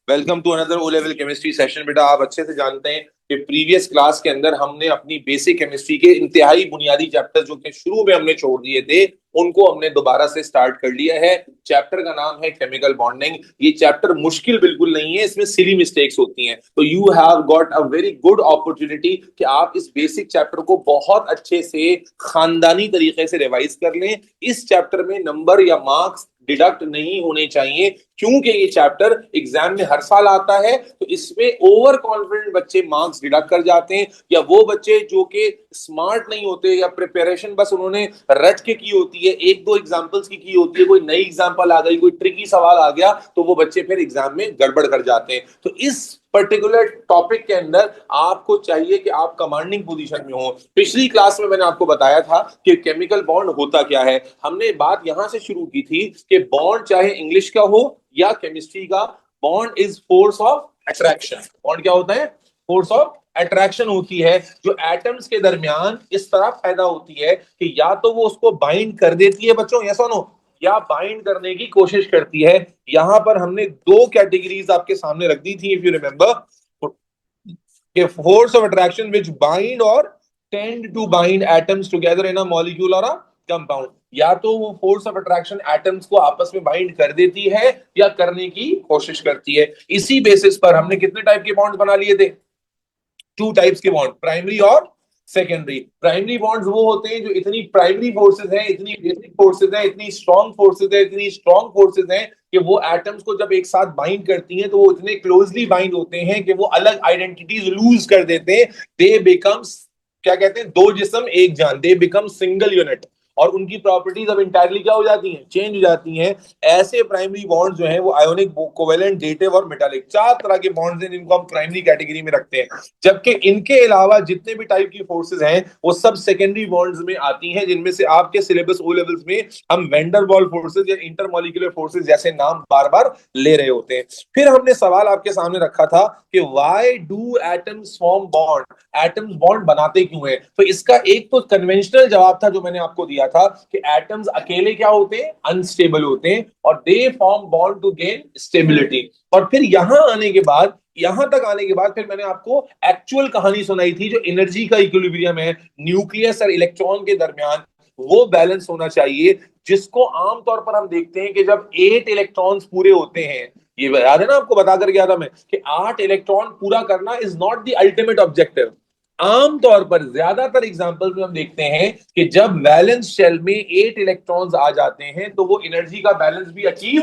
Welcome to another O level chemistry session. बेटा आप अच्छे से जानते हैं कि प्रीवियस क्लास के अंदर हमने अपनी बेसिक केमिस्ट्री के इंतहाई बुनियादी चैप्टर जो कि शुरू में हमने छोड़ दिए थे उनको हमने दोबारा से स्टार्ट कर लिया है। चैप्टर का नाम है केमिकल बॉन्डिंग। ये चैप्टर मुश्किल बिल्कुल नहीं है, इसमें सिली मिस्टेक्स होती हैं, तो you have got a very good opportunity कि आप इस बेसिक चैप्टर को बहुत अच्छे से खानदानी तरीके से रिवाइज कर लें। इस चैप्टर में नंबर या मार्क्स डिडक्ट नहीं होने चाहिए, क्योंकि ये चैप्टर एग्जाम में हर साल आता है। तो इसमें ओवर कॉन्फिडेंट बच्चे मार्क्स डिडक्ट कर जाते हैं, या वो बच्चे जो कि स्मार्ट नहीं होते या प्रिपरेशन बस उन्होंने रट के की होती है, एक दो एग्जांपल्स की होती है, कोई नई एग्जांपल आ गई, कोई ट्रिकी सवाल आ गया, तो वो बच्चे फिर एग्जाम में गड़बड़ कर जाते हैं। तो इस पर्टिकुलर टॉपिक के अंदर आपको चाहिए कि आप कमांडिंग पोजीशन में हो। पिछली क्लास में मैंने आपको बताया था कि केमिकल बॉन्ड होता क्या है। हमने बात यहां से शुरू की थी कि बॉन्ड चाहे इंग्लिश का हो या केमिस्ट्री का, bond is force of attraction. Bond क्या होता है? फोर्स ऑफ अट्रैक्शन होती है जो एटम्स के दरमियान इस तरह पैदा होती है कि या तो वो उसको बाइंड कर देती है बच्चों, या सुनो, या बाइंड करने की कोशिश करती है। यहां पर हमने दो कैटेगरीज आपके सामने रख दी थी, इफ यू रिमेंबर, कि force of attraction which bind or tend to bind atoms together in a molecule or a compound. या तो वो फोर्स ऑफ अट्रैक्शन एटम्स को आपस में बाइंड कर देती है या करने की कोशिश करती है। इसी बेसिस पर हमने कितने टाइप के बॉन्ड्स बना लिए थे? टू टाइप्स के बॉन्ड, प्राइमरी और सेकेंडरी। प्राइमरी बॉन्ड्स वो होते हैं जो इतनी प्राइमरी फोर्सेस हैं, इतनी बेसिक फोर्सेस हैं, इतनी स्ट्रॉन्ग फोर्सेस हैं, इतनी स्ट्रॉन्ग फोर्सेस हैं कि वो एटम्स को जब एक साथ बाइंड करती हैं तो वो इतने क्लोजली बाइंड होते हैं कि वो अलग आइडेंटिटीज लूज कर देते हैं। दे बिकम्स, क्या कहते हैं, दो जिस्म एक जान, दे बिकम सिंगल यूनिट, और उनकी प्रॉपर्टीज अब इंटायरली क्या हो जाती हैं? चेंज हो जाती हैं। ऐसे प्राइमरी बॉन्ड्स जो हैं वो आयोनिक, कोवेलेंट, डेटिव और मेटालिक, चार तरह के बॉन्ड्स हैं जिनको हम प्राइमरी कैटेगरी में रखते हैं। जबकि इनके अलावा जितने भी टाइप की फोर्सेस हैं वो सब सेकेंडरी बॉन्ड्स में आती हैं, जिनमें से आपके सिलेबस ओ लेवल्स में हम वेंडरवॉल फोर्सेस या इंटरमॉलिक्यूलर फोर्सेस जैसे नाम बार बार ले रहे होते हैं। फिर हमने सवाल आपके सामने रखा था कि why do atoms form bond, atoms bond बनाते क्यों हैं? तो इसका एक तो कन्वेंशनल जवाब था जो मैंने आपको दिया था कि एटम्स अकेले क्या होते हैं? अनस्टेबल होते हैं, और they form bond to gain stability. और फिर यहां तक आने के बाद फिर मैंने आपको एक्चुअल कहानी सुनाई थी जो एनर्जी का इक्विलिब्रियम है न्यूक्लियस और इलेक्ट्रॉन के दरमियान, वो बैलेंस होना चाहिए, जिसको आमतौर पर हम देखते हैं कि जब 8 इलेक्ट्रॉन्स पूरे होते हैं, ये याद है ना, आपको बता कर गया था मैं कि 8 इलेक्ट्रॉन पूरा करना is not the ultimate objective. आमतौर पर ज्यादातर एग्जांपल्स में हम देखते हैं कि जब वैलेंस शेल में 8 इलेक्ट्रॉन्स आ जाते हैं तो वो एनर्जी का बैलेंस भी अचीव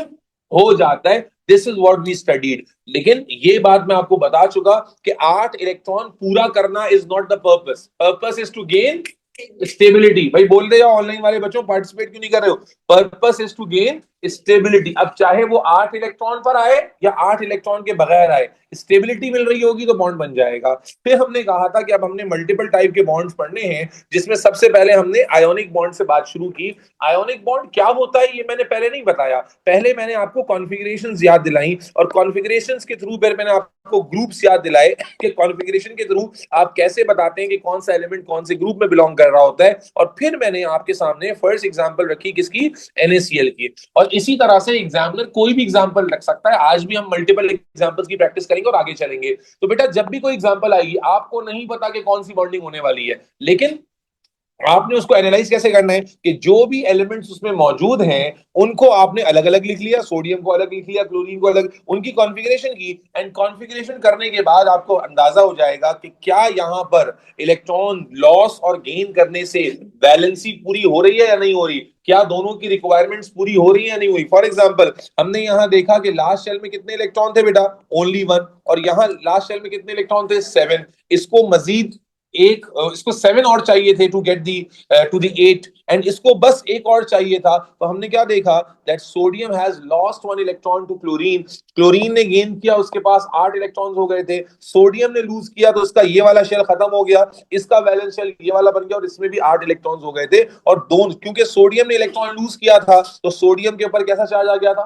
हो जाता है। This is what we studied. लेकिन ये बात मैं आपको बता चुका कि 8 इलेक्ट्रॉन पूरा करना is not the purpose. Purpose is to gain stability. भाई बोल रहे हो ऑनलाइन वाले बच्चों, पार्टिसिपेट क्यों नहीं कर रहे हो? Purpose is to gain stability. अब चाहे वो 8 इलेक्ट्रॉन पर आए या 8 इलेक्ट्रॉन के बगैर आए, स्टेबिलिटी मिल रही होगी तो बॉन्ड बन जाएगा। फिर हमने कहा था कि अब हमने मल्टीपल टाइप के बॉन्ड्स पढ़ने हैं, जिसमें सबसे पहले हमने आयोनिक बॉन्ड से बात शुरू की। आयोनिक बॉन्ड क्या होता है ये मैंने पहले नहीं बताया। पहले मैंने आपको कॉन्फ़िगरेशंस याद दिलाई, और कॉन्फ़िगरेशंस के थ्रू फिर मैंने आपको ग्रुप्स याद दिलाए कि कॉन्फ़िगरेशन के थ्रू आप कैसे बताते हैं कि कौन सा एलिमेंट कौन से ग्रुप में बिलोंग कर रहा होता है। और फिर मैंने आपके सामने फर्स्ट एग्जांपल रखी किसकी? NaCl की। और इसी तरह से एग्जामिनर कोई भी एग्जांपल रख सकता है। आज भी हम मल्टीपल एग्जांपल्स की प्रैक्टिस करेंगे और आगे चलेंगे। तो बेटा जब भी कोई एग्जांपल आएगी, आपको नहीं पता कि कौन सी बॉन्डिंग होने वाली है, लेकिन आपने उसको एनालाइज कैसे करना है कि जो भी एलिमेंट्स उसमें मौजूद हैं उनको आपने अलग अलग लिख लिया, सोडियम को अलग लिख लिया, क्लोरीन को अलग, उनकी कॉन्फ़िगरेशन की, एंड कॉन्फ़िगरेशन करने के बाद आपको अंदाजा हो जाएगा कि क्या यहां पर इलेक्ट्रॉन लॉस और गेन करने से बैलेंसी पूरी हो रही है या नहीं हो रही, क्या दोनों की रिक्वायरमेंट्स पूरी हो रही है या नहीं हुई। फॉर एग्जांपल हमने यहां देखा कि लास्ट शेल में कितने इलेक्ट्रॉन थे बेटा? Only one. और यहां लास्ट शेल में कितने इलेक्ट्रॉन थे? 7। इसको मजीद एक, इसको 7 और चाहिए थे to get the to the 8, and इसको बस एक और चाहिए था। तो हमने क्या देखा? That sodium has lost 1 electron to chlorine. Chlorine ने गेन किया, उसके पास 8 इलेक्ट्रॉन्स हो गए थे। सोडियम ने लूज किया तो उसका ये वाला शेल खत्म हो गया, इसका वैलेंस शेल ये वाला बन गया, और इसमें भी 8 इलेक्ट्रॉन्स हो गए थे। और दोनों, क्योंकि सोडियम ने इलेक्ट्रॉन लूज किया था तो सोडियम के ऊपर कैसा चार्ज आ गया था?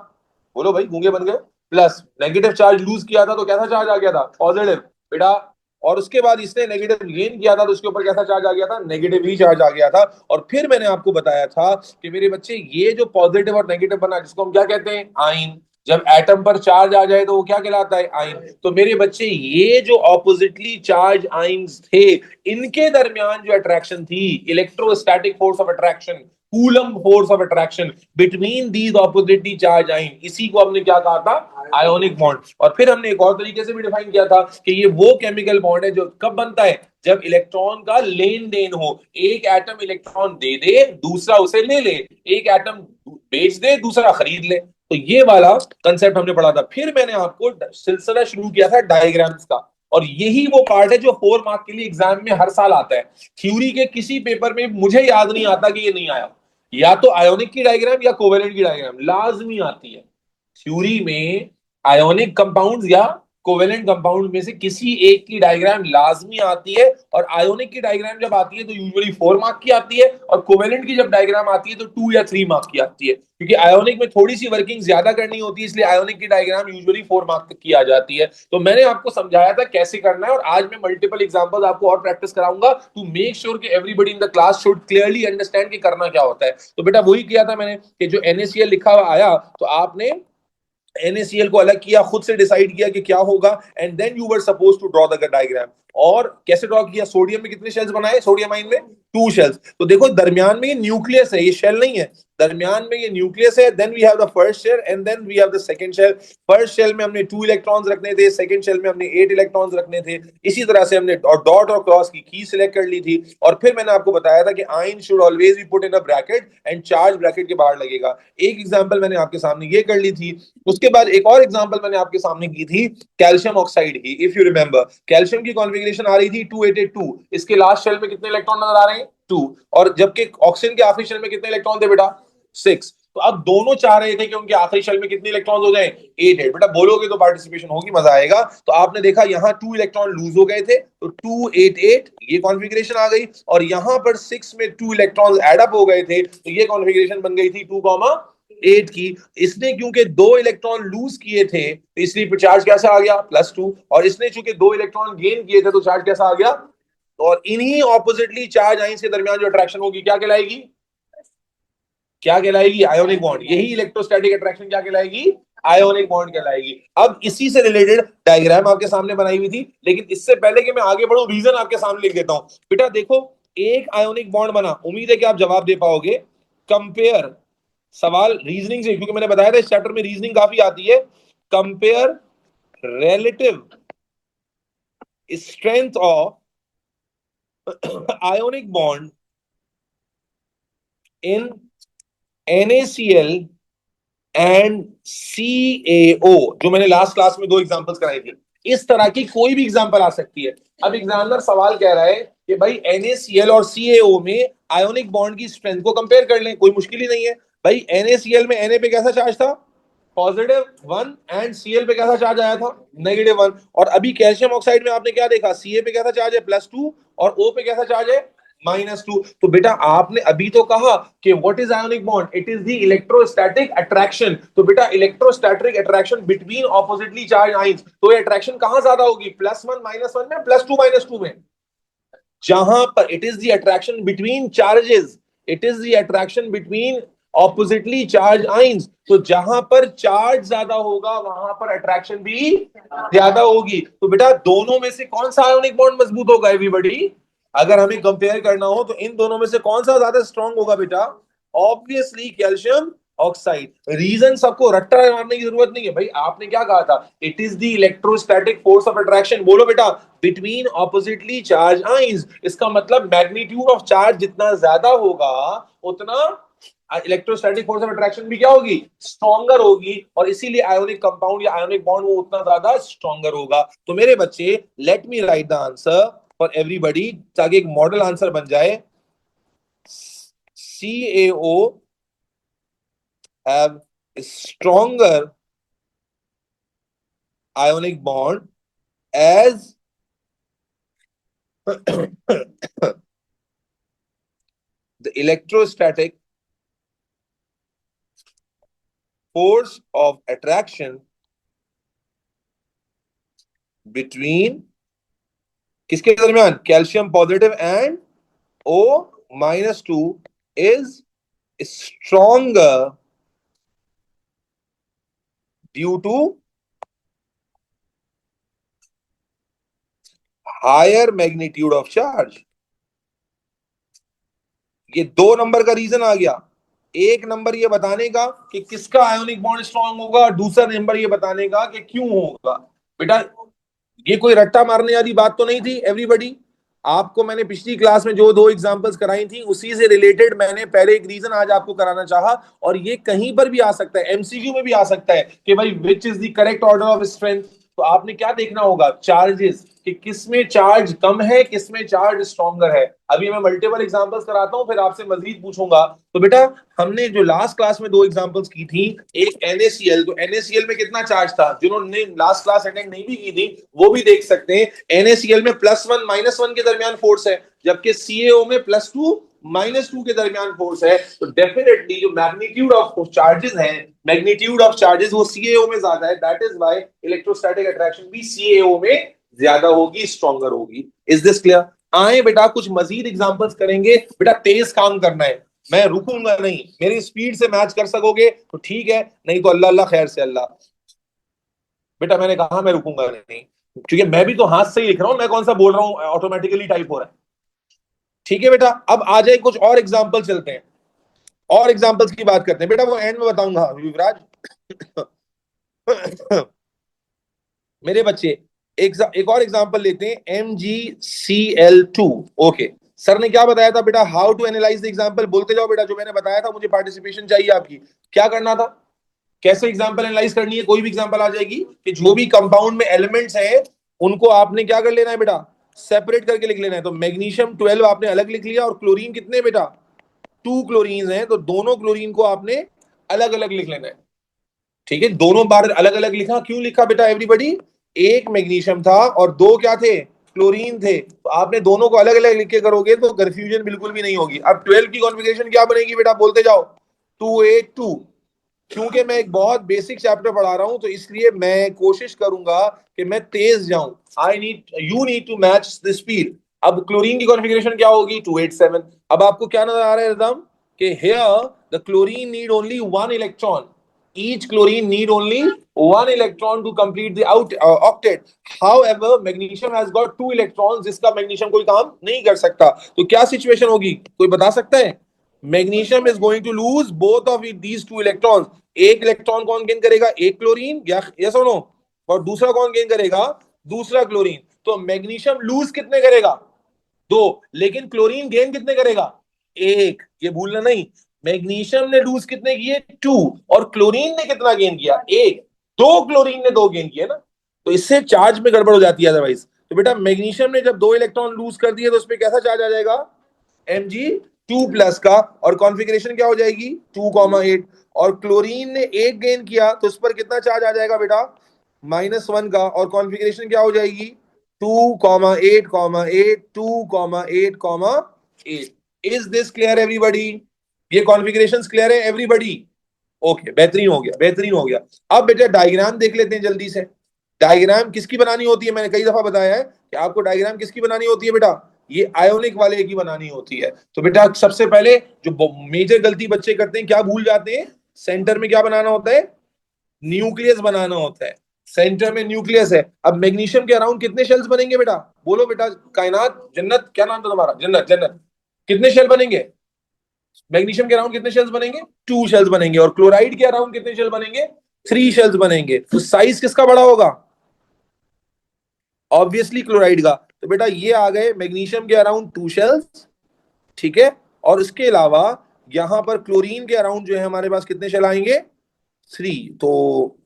बोलो भाई, गूंगे बन गए। प्लस नेगेटिव चार्ज लूज किया था तो कैसा चार्ज आ गया था? पॉजिटिव बेटा। और उसके बाद इसने नेगेटिव गेन किया था तो उसके ऊपर कैसा चार्ज आ गया था? नेगेटिव ही चार्ज आ गया था। और फिर मैंने आपको बताया था कि मेरे बच्चे ये जो पॉजिटिव और नेगेटिव बना, जिसको हम क्या कहते हैं? आइन। जब एटम पर चार्ज आ जाए तो वो क्या कहलाता है? आयन। तो मेरे बच्चे ये जो ऑपोजिटली चार्ज आयन्स थे, इनके दरमियान जो अट्रैक्शन थी, electrostatic force of attraction, coulomb force of attraction between these oppositely charge ion, इसी को हमने क्या कहा था? Ionic bond. और फिर हमने एक और तरीके से भी डिफाइन किया था कि ये वो केमिकल बॉन्ड है जो कब बनता है? जब इलेक्ट्रॉन का लेन देन हो। एक एटम इलेक्ट्रॉन दे दे, दूसरा उसे ले ले, एक एटम बेच दे, दूसरा खरीद ले। तो ये वाला कंसेप्ट हमने पढ़ा था। फिर मैंने आपको सिलसिला शुरू किया था डायग्राम्स का, और यही वो पार्ट है जो 4 मार्क के लिए एग्जाम में हर साल आता है। थ्योरी के किसी पेपर में मुझे याद नहीं आता कि ये नहीं आया। या तो आयोनिक की डायग्राम या कोवेलेंट की डायग्राम लाजमी आती है थ्योरी में। आयोनिक कंपाउंड्स या कोवेलेंट कंपाउंड में से किसी एक की डायग्राम लाजमी आती है। और आयोनिक की डायग्राम जब आती है तो यूजुअली 4 मार्क की आती है, और कोवेलेंट की जब डायग्राम आती है तो 2 या 3 मार्क की आती है, क्योंकि आयोनिक में थोड़ी सी वर्किंग ज्यादा करनी होती है, इसलिए आयोनिक की डायग्राम यूजुअली 4 मार्क तक की आ जाती है। तो मैंने आपको समझाया था कैसे करना है, और आज मैं मल्टीपल एग्जांपल्स आपको और प्रैक्टिस कराऊंगा टू मेक श्योर कि everybody in the class should clearly understand कि करना क्या होता है। तो बेटा वही किया था मैंने कि जो NaCl लिखा हुआ आया तो आपने NaCl को अलग किया, खुद से डिसाइड किया कि क्या होगा, and then you were suppose to draw the diagram. और कैसे ड्रॉ किया? सोडियम में कितने शेल्स बनाए? सोडियम आयन में 2 शेल्स। तो देखो दरमियान में ये न्यूक्लियस है, ये शेल नहीं है। दरमियान में ये न्यूक्लियस है, then we have the first shell and then we have the second shell. First shell में हमने 2 इलेक्ट्रॉन्स रखने थे, सेकंड शेल में हमने 8 इलेक्ट्रॉन्स रखने थे। इसी तरह से हमने डॉट और क्रॉस की सिलेक्ट कर ली थी। और फिर मैंने आपको बताया था कि ion should always be put in a bracket and charge bracket के बाहर लगेगा। एक एग्जांपल मैंने आपके सामने ये कर ली थी। उसके बाद एक और एग्जांपल मैंने आपके सामने की थी कैल्शियम ऑक्साइड की। इफ यू रिमेंबर, कैल्शियम की कॉन्फ़िगरेशन आ रही थी 288। इसके लास्ट शेल में कितने इलेक्ट्रॉन नजर आ रहे हैं? 2। और जबकि ऑक्सीजन के आखिरी शेल में कितने इलेक्ट्रॉन थे बेटा? 6। तो अब दोनों चाह रहे थे कि उनके आखिरी शेल में कितने इलेक्ट्रॉन हो जाए? 8 बेटा बोलोगे तो पार्टिसिपेशन होगी, मजा आएगा। तो आपने देखा यहाँ 2 इलेक्ट्रॉन लूज हो गए थे, तो 288 ये कॉन्फ़िगरेशन आ गई। और यहां पर 6 में 2 इलेक्ट्रॉन एड अप हो गए थे, तो ये कॉन्फ़िगरेशन बन गई थी 2,8 की। इसने क्योंकि 2 इलेक्ट्रॉन लूज किए थे, तो इसलिए चार्ज कैसा आ गया? +2। और इसने चूंकि 2 इलेक्ट्रॉन गेन किए थे, तो चार्ज कैसा आ गया? और इन्हीं ऑपोजिटली चार्ज आइंस के दरमियान जो अट्रैक्शन होगी क्या कहलाएगी? क्या कहलाएगी? Ionic bond. यही इलेक्ट्रोस्टैटिक अट्रैक्शन क्या कहलाएगी? आयोनिक बॉन्ड कहलाएगी। अब इसी से रिलेटेड डायग्राम आपके सामने बनाई हुई थी, लेकिन इससे पहले कि मैं आगे बढ़ूं रीजन आपके सामने लिख देता हूं। बेटा देखो, एक आयोनिक बॉन्ड बना, उम्मीद है कि आप जवाब दे पाओगे। कंपेयर, सवाल रीजनिंग से, क्योंकि मैंने बताया था इस चैप्टर में रीजनिंग काफी आती है। Compare relative strength of ionic bond in NaCl and CaO, जो मैंने लास्ट क्लास में 2 एग्जांपल्स कराई थी। इस तरह की कोई भी एग्जांपल आ सकती है। अब एग्जामिनर सवाल कह रहा है कि भाई NaCl और CaO में आयोनिक बॉन्ड की स्ट्रेंथ को कंपेयर कर लें, कोई मुश्किल ही नहीं है। भाई NaCl में Na पे कैसा चार्ज था? +1। एंड Cl पे कैसा चार्ज आया था? -1। और अभी कैल्शियम ऑक्साइड में आपने क्या देखा? Ca पे कैसा चार्ज है? +2। और O पे कैसा चार्ज है? -2। तो बेटा आपने अभी तो कहा कि what is ionic bond? It is the electrostatic attraction. तो बेटा electrostatic attraction between oppositely charge ions, तो ये अट्रैक्शन कहां ज्यादा होगी? +1 -1 में, +2 -2 में? जहां पर it is the attraction between charges, it is the attraction between oppositely charge ions. तो जहां पर चार्ज ज्यादा होगा वहां पर अट्रैक्शन भी ज्यादा होगी। तो बेटा दोनों में से कौन सा आयोनिक बॉन्ड मजबूत होगा एवरीबॉडी? अगर हमें कंपेयर करना हो तो इन दोनों में से कौन सा ज्यादा स्ट्रांग होगा बेटा? Obviously calcium oxide. रीजन सबको रट्टा मारने की जरूरत नहीं है भाई। आपने क्या कहा था? It is the electrostatic force of attraction. बोलो बेटा, बिटवीन ऑपोजिटली चार्ज आइंस। इसका मतलब मैग्नीट्यूड ऑफ चार्ज जितना ज्यादा होगा उतना इलेक्ट्रोस्टैटिक फोर्स ऑफ अट्रैक्शन भी क्या होगी? स्ट्रॉन्गर होगी। और इसीलिए आयोनिक कंपाउंड या आयोनिक बॉन्ड वो उतना ज्यादा स्ट्रॉन्गर होगा। तो मेरे बच्चे let me right the answer for everybody, ताकि एक मॉडल आंसर बन जाए। CaO have a stronger ionic bond as the electrostatic force of attraction between किसके दरमियान? Calcium positive and O-2 is stronger due to higher magnitude of charge. ये 2 number का reason आ गया। एक नंबर ये बताने का कि किसका आयोनिक बॉन्ड स्ट्रांग होगा, दूसरा नंबर ये बताने का कि क्यों होगा। बेटा ये कोई रट्टा मारने वाली बात तो नहीं थी एवरीबॉडी। आपको मैंने पिछली क्लास में जो 2 एग्जांपल्स कराई थी उसी से रिलेटेड मैंने पहले एक रीजन आज आपको कराना चाहा। और ये कहीं पर भी आ सकता है, एमसीक्यू में भी आ सकता है कि भाई which is the correct order of strength. तो आपने क्या देखना होगा, चार्जेस, कि किसमें चार्ज कम है किसमें चार्ज स्ट्रॉन्गर है। अभी मैं मल्टीपल एग्जांपल्स कराता हूं फिर आपसे मजीद पूछूंगा। तो बेटा हमने जो लास्ट क्लास में 2 एग्जांपल्स की थी, एक NaCl, तो NaCl में कितना चार्ज था, जिन्होंने लास्ट क्लास अटेंड नहीं भी की थी वो भी देख सकते हैं। NaCl में +1 -1 के दरमियान फोर्स है, जबकि CaO में +2 -2 के दरमियान फोर्स है। तो डेफिनेटली जो मैग्नीट्यूड ऑफ चार्जेस है, मैग्नीट्यूड ऑफ चार्जेस वो CaO में ज्यादा है। That is why electrostatic attraction भी CaO में ज्यादा होगी, स्ट्रॉन्गर होगी। Is this clear? आए बेटा कुछ मजीद एग्जांपल्स करेंगे। बेटा तेज काम करना है, मैं रुकूंगा नहीं। मेरी स्पीड से मैच कर सकोगे तो ठीक है, नहीं तो अल्लाह अल्लाह खैर से अल्लाह। बेटा मैंने कहा मैं रुकूंगा नहीं, क्योंकि मैं भी तो हाथ से ही लिख रहा हूं, मैं कौन सा बोल रहा हूं ऑटोमेटिकली टाइप हो रहा है। ठीक है बेटा, अब आ जाए कुछ और एग्जाम्पल चलते हैं, और एग्जाम्पल्स की बात करते हैं। बेटा वो एंड में बताऊंगा युवराज। मेरे बच्चे एक और एग्जांपल लेते हैं, MgCl2। ओके, सर ने क्या बताया था बेटा, how to analyse the example, बोलते जाओ बेटा। जो मैंने बताया था, मुझे पार्टिसिपेशन चाहिए आपकी। क्या करना था, कैसे एग्जांपल एनालाइज करनी है, कोई भी एग्जांपल आ जाएगी कि जो भी कंपाउंड में एलिमेंट्स हैं उनको आपने क्या कर लेना है बेटा, सेपरेट करके लिख लेना है। तो मैग्नीशियम 12 आपने अलग लिख लिया, और क्लोरीन कितने बेटा, 2 क्लोरीन हैं, तो दोनों क्लोरीन को आपने अलग अलग लिख लेना है। ठीक है, दोनों बार अलग अलग लिखा, क्यों लिखा बेटा एवरीबॉडी, एक मैग्नीशियम था और 2 क्या थे, क्लोरीन थे। तो आपने दोनों को अलग अलग लिख के करोगे तो कंफ्यूजन बिल्कुल भी नहीं होगी। अब 12 की कॉन्फ़िगरेशन क्या बनेगी बेटा, बोलते जाओ, 282। क्योंकि मैं एक बहुत बेसिक चैप्टर पढ़ा रहा हूं तो इसलिए मैं कोशिश करूंगा कि मैं तेज जाऊं। I need, you need to match the speed. अब क्लोरीन की कॉन्फ़िगरेशन क्या होगी, 287। अब आपको क्या नजर आ रहा है रिदम, कि here the chlorine need only 1 electron, each chlorine need only 1 electron to complete the octet. However, magnesium has got 2 electrons, जिसका magnesium कोई काम नहीं कर सकता। तो क्या सिचुएशन होगी, कोई बता सकता है? Magnesium is going to lose both of these 2 electrons। एक इलेक्ट्रॉन कौन गेन करेगा, एक क्लोरीन, या यस और नो, और दूसरा कौन गेन करेगा, दूसरा क्लोरीन। तो मैग्नीशियम लूज कितने करेगा, 2, लेकिन क्लोरीन गेन कितने करेगा, एक। ये भूलना नहीं, मैग्नीशियम ने लूज कितने किए, 2, और क्लोरीन ने कितना गेन किया, एक। 2 क्लोरीन ने 2 गेन किए ना, तो इससे चार्ज में गड़बड़ हो जाती है अदरवाइज। तो बेटा मैग्नीशियम ने जब 2 इलेक्ट्रॉन लूज कर दिए तो उस पर कैसा चार्ज आ जाएगा, Mg2+ का, और कॉन्फ़िगरेशन क्या हो जाएगी, 2,8। और क्लोरीन ने एक गेन किया तो उस पर कितना चार्ज आ जाएगा बेटा, -1 का, और कॉन्फ़िगरेशन क्या हो जाएगी, 2,8,8, 2,8,8। इज दिस क्लियर एवरीबॉडी, ये कॉन्फ़िगरेशंस क्लियर है एवरीबॉडी? ओके, बेहतरीन हो गया, बेहतरीन हो गया। अब बेटा डायग्राम देख लेते हैं जल्दी से। डायग्राम किसकी बनानी होती है, मैंने कई दफा बताया है कि आपको डायग्राम किसकी बनानी होती है बेटा, ये आयोनिक वाले की बनानी होती है। तो बेटा सबसे पहले जो मेजर गलती बच्चे करते हैं, क्या भूल जाते हैं, सेंटर में क्या बनाना होता है, न्यूक्लियस बनाना होता है। सेंटर में न्यूक्लियस है। अब मैग्नीशियम के अराउंड कितने शेल्स बनेंगे बेटा, बोलो बेटा, कायनात जन्नत, क्या नाम था तुम्हारा, जन्नत, जन्नत, कितने शेल बनेंगे, मैग्नीशियम के अराउंड कितने शेल्स बनेंगे, 2 शेल्स बनेंगे। और क्लोराइड के अराउंड कितने शेल बनेंगे, 3 शेल्स बनेंगे। तो साइज किसका बड़ा होगा, ऑब्वियसली क्लोराइड का। तो बेटा ये आ गए मैग्नीशियम के अराउंड 2 शेल्स, ठीक है। और उसके अलावा यहां पर क्लोरीन के अराउंड जो है हमारे पास कितने शेल आएंगे, 3। तो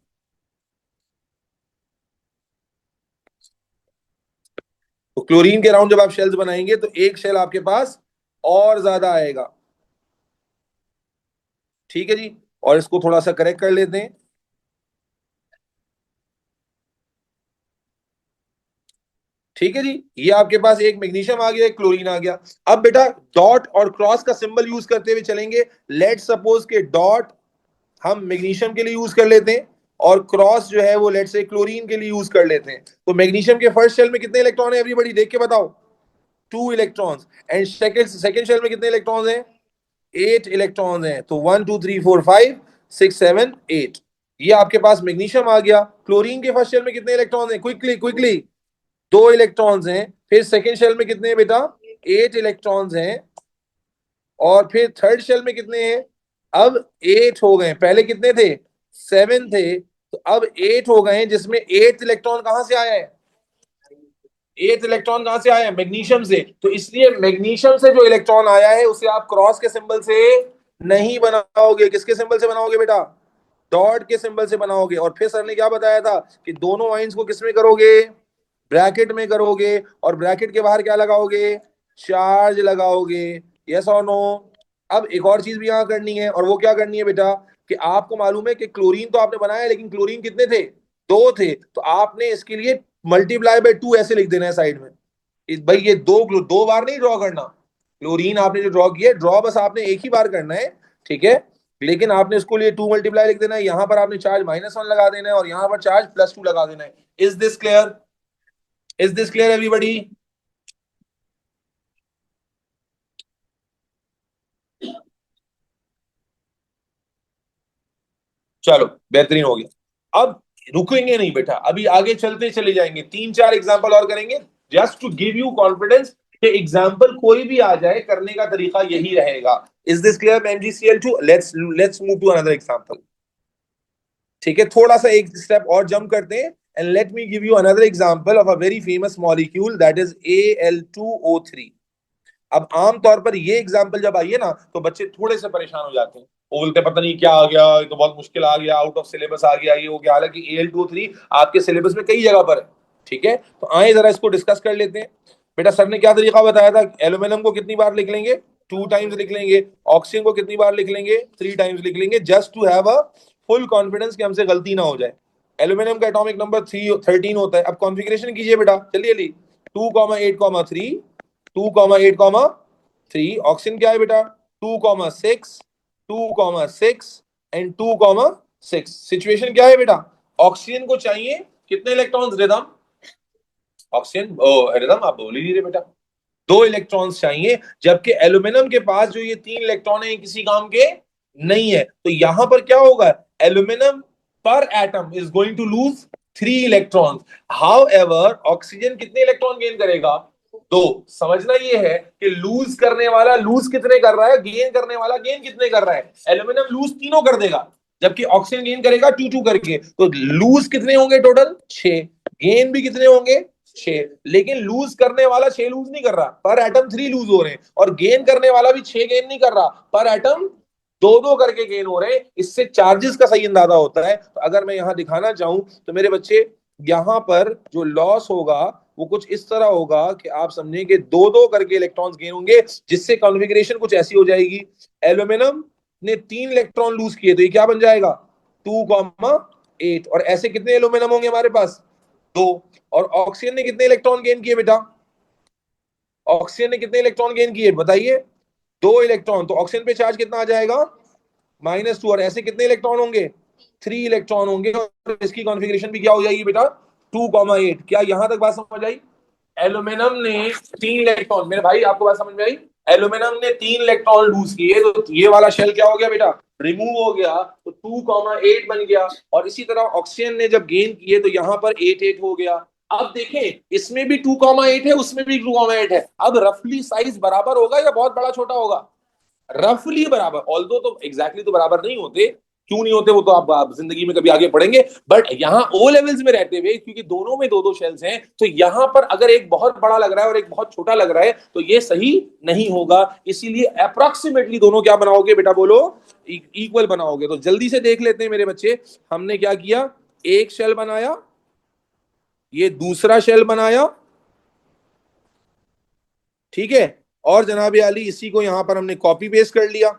क्लोरीन के अराउंड जब आप शेल्स बनाएंगे तो एक शेल आपके पास और ज्यादा आएगा। ठीक है जी, और इसको थोड़ा सा करेक्ट कर लेते हैं। ठीक है जी, ये आपके पास एक मैग्नीशियम आ गया, एक क्लोरीन आ गया। अब बेटा डॉट और क्रॉस का सिंबल यूज करते हुए चलेंगे। लेट सपोज के डॉट हम मैग्नीशियम के लिए यूज कर लेते हैं, और क्रॉस जो है वो लेट से क्लोरीन के लिए यूज कर लेते हैं। तो मैग्नीशियम के फर्स्ट शेल में कितने इलेक्ट्रॉन है एवरीबॉडी, देख के बताओ, 2 electrons. And second second shell में कितने इलेक्ट्रॉन्स हैं, 8 इलेक्ट्रॉन्स हैं। तो 1 2 3 4 5 6 7 8। ये आपके पास मैग्नीशियम आ गया। क्लोरीन के फर्स्ट शेल में कितने इलेक्ट्रॉन हैं? क्विकली क्विकली, 2 इलेक्ट्रॉन्स हैं। फिर सेकेंड शेल में कितने हैं बेटा? 8 इलेक्ट्रॉन्स हैं। और फिर थर्ड शेल में कितने हैं? अब 8 हो गए। पहले कितने थे? 7 थे। तो अब 8 हो गए, जिसमें 8 इलेक्ट्रॉन कहां से आया है? 8 इलेक्ट्रॉन कहां से आया है? मैग्नीशियम से। तो इसलिए मैग्नीशियम से जो इलेक्ट्रॉन आया है उसे आप क्रॉस के सिंबल से नहीं बनाओगे। किसके सिंबल से बनाओगे बेटा? डॉट के सिंबल से बनाओगे। और फिर सर ने क्या बताया था कि दोनों आइंस को किसमें करोगे? ब्रैकेट में करोगे। और ब्रैकेट के बाहर क्या लगाओगे? चार्ज लगाओगे। यस और नो? अब एक और चीज भी यहां करनी है, और वो क्या करनी है बेटा? कि आपको मालूम है कि क्लोरीन तो आपने बनाया, लेकिन क्लोरीन कितने थे? 2 थे। तो आपने इसके लिए ×2 ऐसे लिख देना है साइड में। भाई ये दो बार नहीं ड्रॉ करना। क्लोरीन आपने जो ड्रॉ किया, ड्रॉ बस आपने एक ही बार करना है, ठीक है? लेकिन आपने इसको लिए 2 × लिख देना है। यहां पर आपने चार्ज -1 लगा देना है, और यहां पर चार्ज +2 लगा देना है। Is this clear? Is this clear everybody? चलो, बेहतरीन हो गया। अब रुकेंगे नहीं बेटा, अभी आगे चलते चले जाएंगे, 3-4 एग्जांपल और करेंगे, just to give you confidence कि एग्जांपल कोई भी आ जाए, करने का तरीका यही रहेगा। Is this clear MgCl2? Let's move to another example. ठीक है, थोड़ा सा एक स्टेप और जंप करते हैं, and let me give you another example of a very famous molecule, that is Al2O3। अब आमतौर पर ये एग्जाम्पल जब आइए ना, तो बच्चे थोड़े से परेशान हो जाते हैं। वो बोलते हैं पता नहीं क्या आ गया, ये तो बहुत मुश्किल आ गया, आउट ऑफ सिलेबस आ गया, ये हो गया। हालांकि Al2O3 आपके सिलेबस में कई जगह पर है। ठीक है, तो आए जरा इसको डिस्कस कर लेते हैं। बेटा सर ने क्या तरीका बताया था? एल्यूमिनियम को कितनी बार लिख लेंगे? 2 टाइम्स लिख लेंगे। ऑक्सीजन को कितनी बार लिख लेंगे? 3 टाइम्स लिख लेंगे, just to have a full confidence कि हमसे गलती ना हो जाए। एल्यूमिनियम का एटॉमिक नंबर 13 होता है। अब कॉन्फ़िगरेशन कीजिए बेटा, चलिए जल्दी। 2,8,3, 2,8,3। ऑक्सीजन क्या है बेटा? 2,6, 2,6 एंड 2,6। सिचुएशन क्या है बेटा? ऑक्सीजन को चाहिए कितने electrons rhythm? Oxygen O rhythm आप बोल ही नहीं रहे बेटा। 2 इलेक्ट्रॉन्स चाहिए, जबकि एल्यूमिनियम के पास जो ये 3 इलेक्ट्रॉन है, किसी काम के नहीं है। तो यहां पर क्या होगा? एल्यूमिनियम पर atom is going to lose 3 electrons. However oxygen कितने इलेक्ट्रॉन गेन करेगा? 2। समझना ये है कि लूज करने वाला लूज कितने कर रहा है, गेन करने वाला गेन कितने कर रहा है? एल्यूमिनियम लूज तीनों कर देगा, जबकि ऑक्सीजन गेन करेगा 2-2 करके। तो लूज कितने होंगे टोटल? 6। गेन भी कितने होंगे? 6। लेकिन लूज करने वाला 6 लूज नहीं कर रहा, पर एटम 3 लूज हो रहे हैं। और गेन करने वाला भी 6 गेन नहीं कर रहा, पर एटम 2-2 करके गेन हो रहे हैं। इससे चार्जेस का सही अंदाजा होता है। तो अगर मैं यहां दिखाना चाहूं तो मेरे बच्चे, यहां पर जो लॉस होगा वो कुछ इस तरह होगा कि आप समझें कि 2-2 करके इलेक्ट्रॉन्स गेन होंगे, जिससे कॉन्फ़िगरेशन कुछ ऐसी हो जाएगी। एल्यूमिनियम ने 3 इलेक्ट्रॉन लूज किए, तो ये क्या बन जाएगा? 2,8। और ऐसे कितने एल्यूमिनियम होंगे हमारे पास? 2। और ऑक्सीजन ने कितने इलेक्ट्रॉन गेन किए बेटा? ऑक्सीजन ने कितने इलेक्ट्रॉन गेन किए बताइए? 2 इलेक्ट्रॉन। तो ऑक्सीजन पे चार्ज कितना आ जाएगा? -2। और ऐसे कितने इलेक्ट्रॉन होंगे? 3 इलेक्ट्रॉन होंगे। और इसकी कॉन्फ़िगरेशन भी क्या हो जाएगी बेटा? 2,8। क्या यहां तक बात समझ आई? एल्यूमिनियम ने 3 इलेक्ट्रॉन, मेरे भाई आपको बात समझ में आई? एल्यूमिनियम ने 3 इलेक्ट्रॉन लूज किए, तो ये वाला शेल क्या हो गया बेटा? रिमूव हो गया। तो 2,8 बन गया। और इसी तरह ऑक्सीजन ने जब गेन किए, तो यहां पर 8-8 हो गया। अब देखें, इसमें भी 2,8 है, उसमें भी 2,8 है। अब रफली साइज बराबर होगा या बहुत बड़ा छोटा होगा? रफली बराबर। ऑल्दो तो एग्जैक्टली तो बराबर नहीं होते, क्यों नहीं होते वो तो आप जिंदगी में कभी आगे पढ़ेंगे। बट यहाँ ओ लेवल्स में रहते हुए, क्योंकि दोनों में 2-2 शेल्स हैं, तो यहां पर अगर एक बहुत बड़ा लग रहा है और एक बहुत छोटा लग रहा है, तो ये सही नहीं होगा। इसीलिए अप्रोक्सीमेटली दोनों क्या बनाओगे बेटा? बोलो, इक्वल बनाओगे। तो जल्दी से देख लेते हैं मेरे बच्चे, हमने क्या किया? एक शेल बनाया, ये दूसरा शेल बनाया, ठीक है? और जनाब आली, इसी को यहां पर हमने कॉपी पेस्ट कर लिया।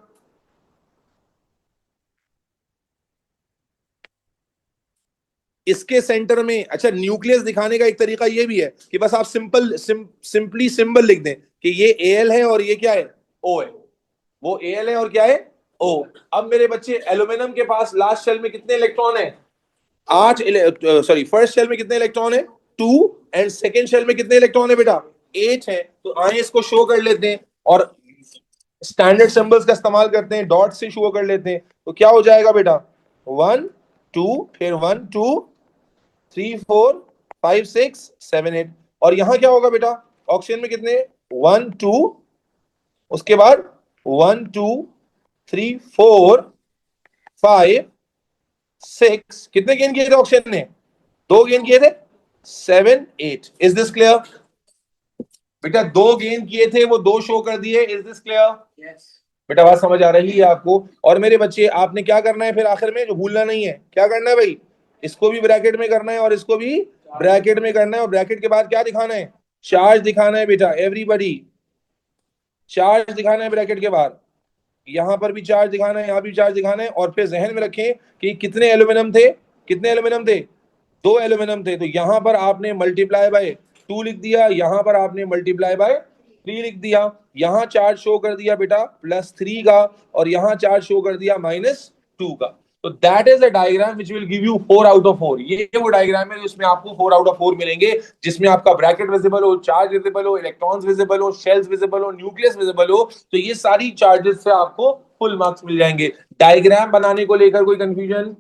इसके सेंटर में, अच्छा, न्यूक्लियस दिखाने का एक तरीका ये भी है कि बस आप सिंपली सिंबल लिख दें कि ये Al है और ये क्या है? O है। वो Al है और क्या है? O। अब मेरे बच्चे, एल्यूमिनियम के पास लास्ट शेल में कितने इलेक्ट्रॉन है? 8। सॉरी, फर्स्ट शेल में कितने इलेक्ट्रॉन है? 2। एंड सेकेंड शेल में कितने इलेक्ट्रॉन है बेटा? 8 है। तो आए इसको शो कर लेते हैं, और स्टैंडर्ड सिंबल्स का इस्तेमाल करते हैं, डॉट से शो कर लेते हैं। तो क्या हो जाएगा बेटा? 1, 2, फिर 1 2 3 4 5 6 7 8। और यहां क्या होगा बेटा, ऑक्सीजन में कितने, 1 2, उसके बाद 1 2 3 4 5 6, कितने गेन किए थे ऑक्सीजन ने, 2 गेन किए थे, 7 8। इज दिस क्लियर बेटा, 2 गेन किए थे वो 2 शो कर दिए। Is this clear? यस बेटा, बात समझ आ रही है आपको? और मेरे बच्चे, आपने क्या करना है फिर आखिर में, जो भूलना नहीं है, क्या करना है भाई, इसको भी ब्रैकेट में करना है और इसको भी ब्रैकेट में करना है। और ब्रैकेट के बाद क्या दिखाना है, चार्ज दिखाना है बेटा। एवरीबॉडी चार्ज दिखाना है ब्रैकेट के बाहर, यहां पर भी चार्ज दिखाना है, यहां भी चार्ज दिखाना है। और फिर जहन में रखें कि कितने एल्यूमिनियम थे, कितने एल्यूमिनियम थे, 2 एल्यूमिनियम थे। तो यहां पर आपने मल्टीप्लाई बाय 2 लिख दिया, यहां पर आपने मल्टीप्लाई बाय 3 लिख दिया। यहां चार्ज शो कर दिया बेटा +3 का, और यहां चार्ज शो कर दिया -2 का। तो that is a diagram which will give you 4 out of 4। ये वो डायग्राम है जिसमें आपको 4 आउट ऑफ 4 मिलेंगे, जिसमें आपका ब्रैकेट विजिबल हो, चार्ज विजिबल हो, इलेक्ट्रॉन्स विजिबल हो, शेल्स विजिबल हो, न्यूक्लियस विजिबल हो। तो ये सारी चार्जेस से आपको फुल मार्क्स मिल जाएंगे। डायग्राम बनाने को लेकर कोई कंफ्यूजन?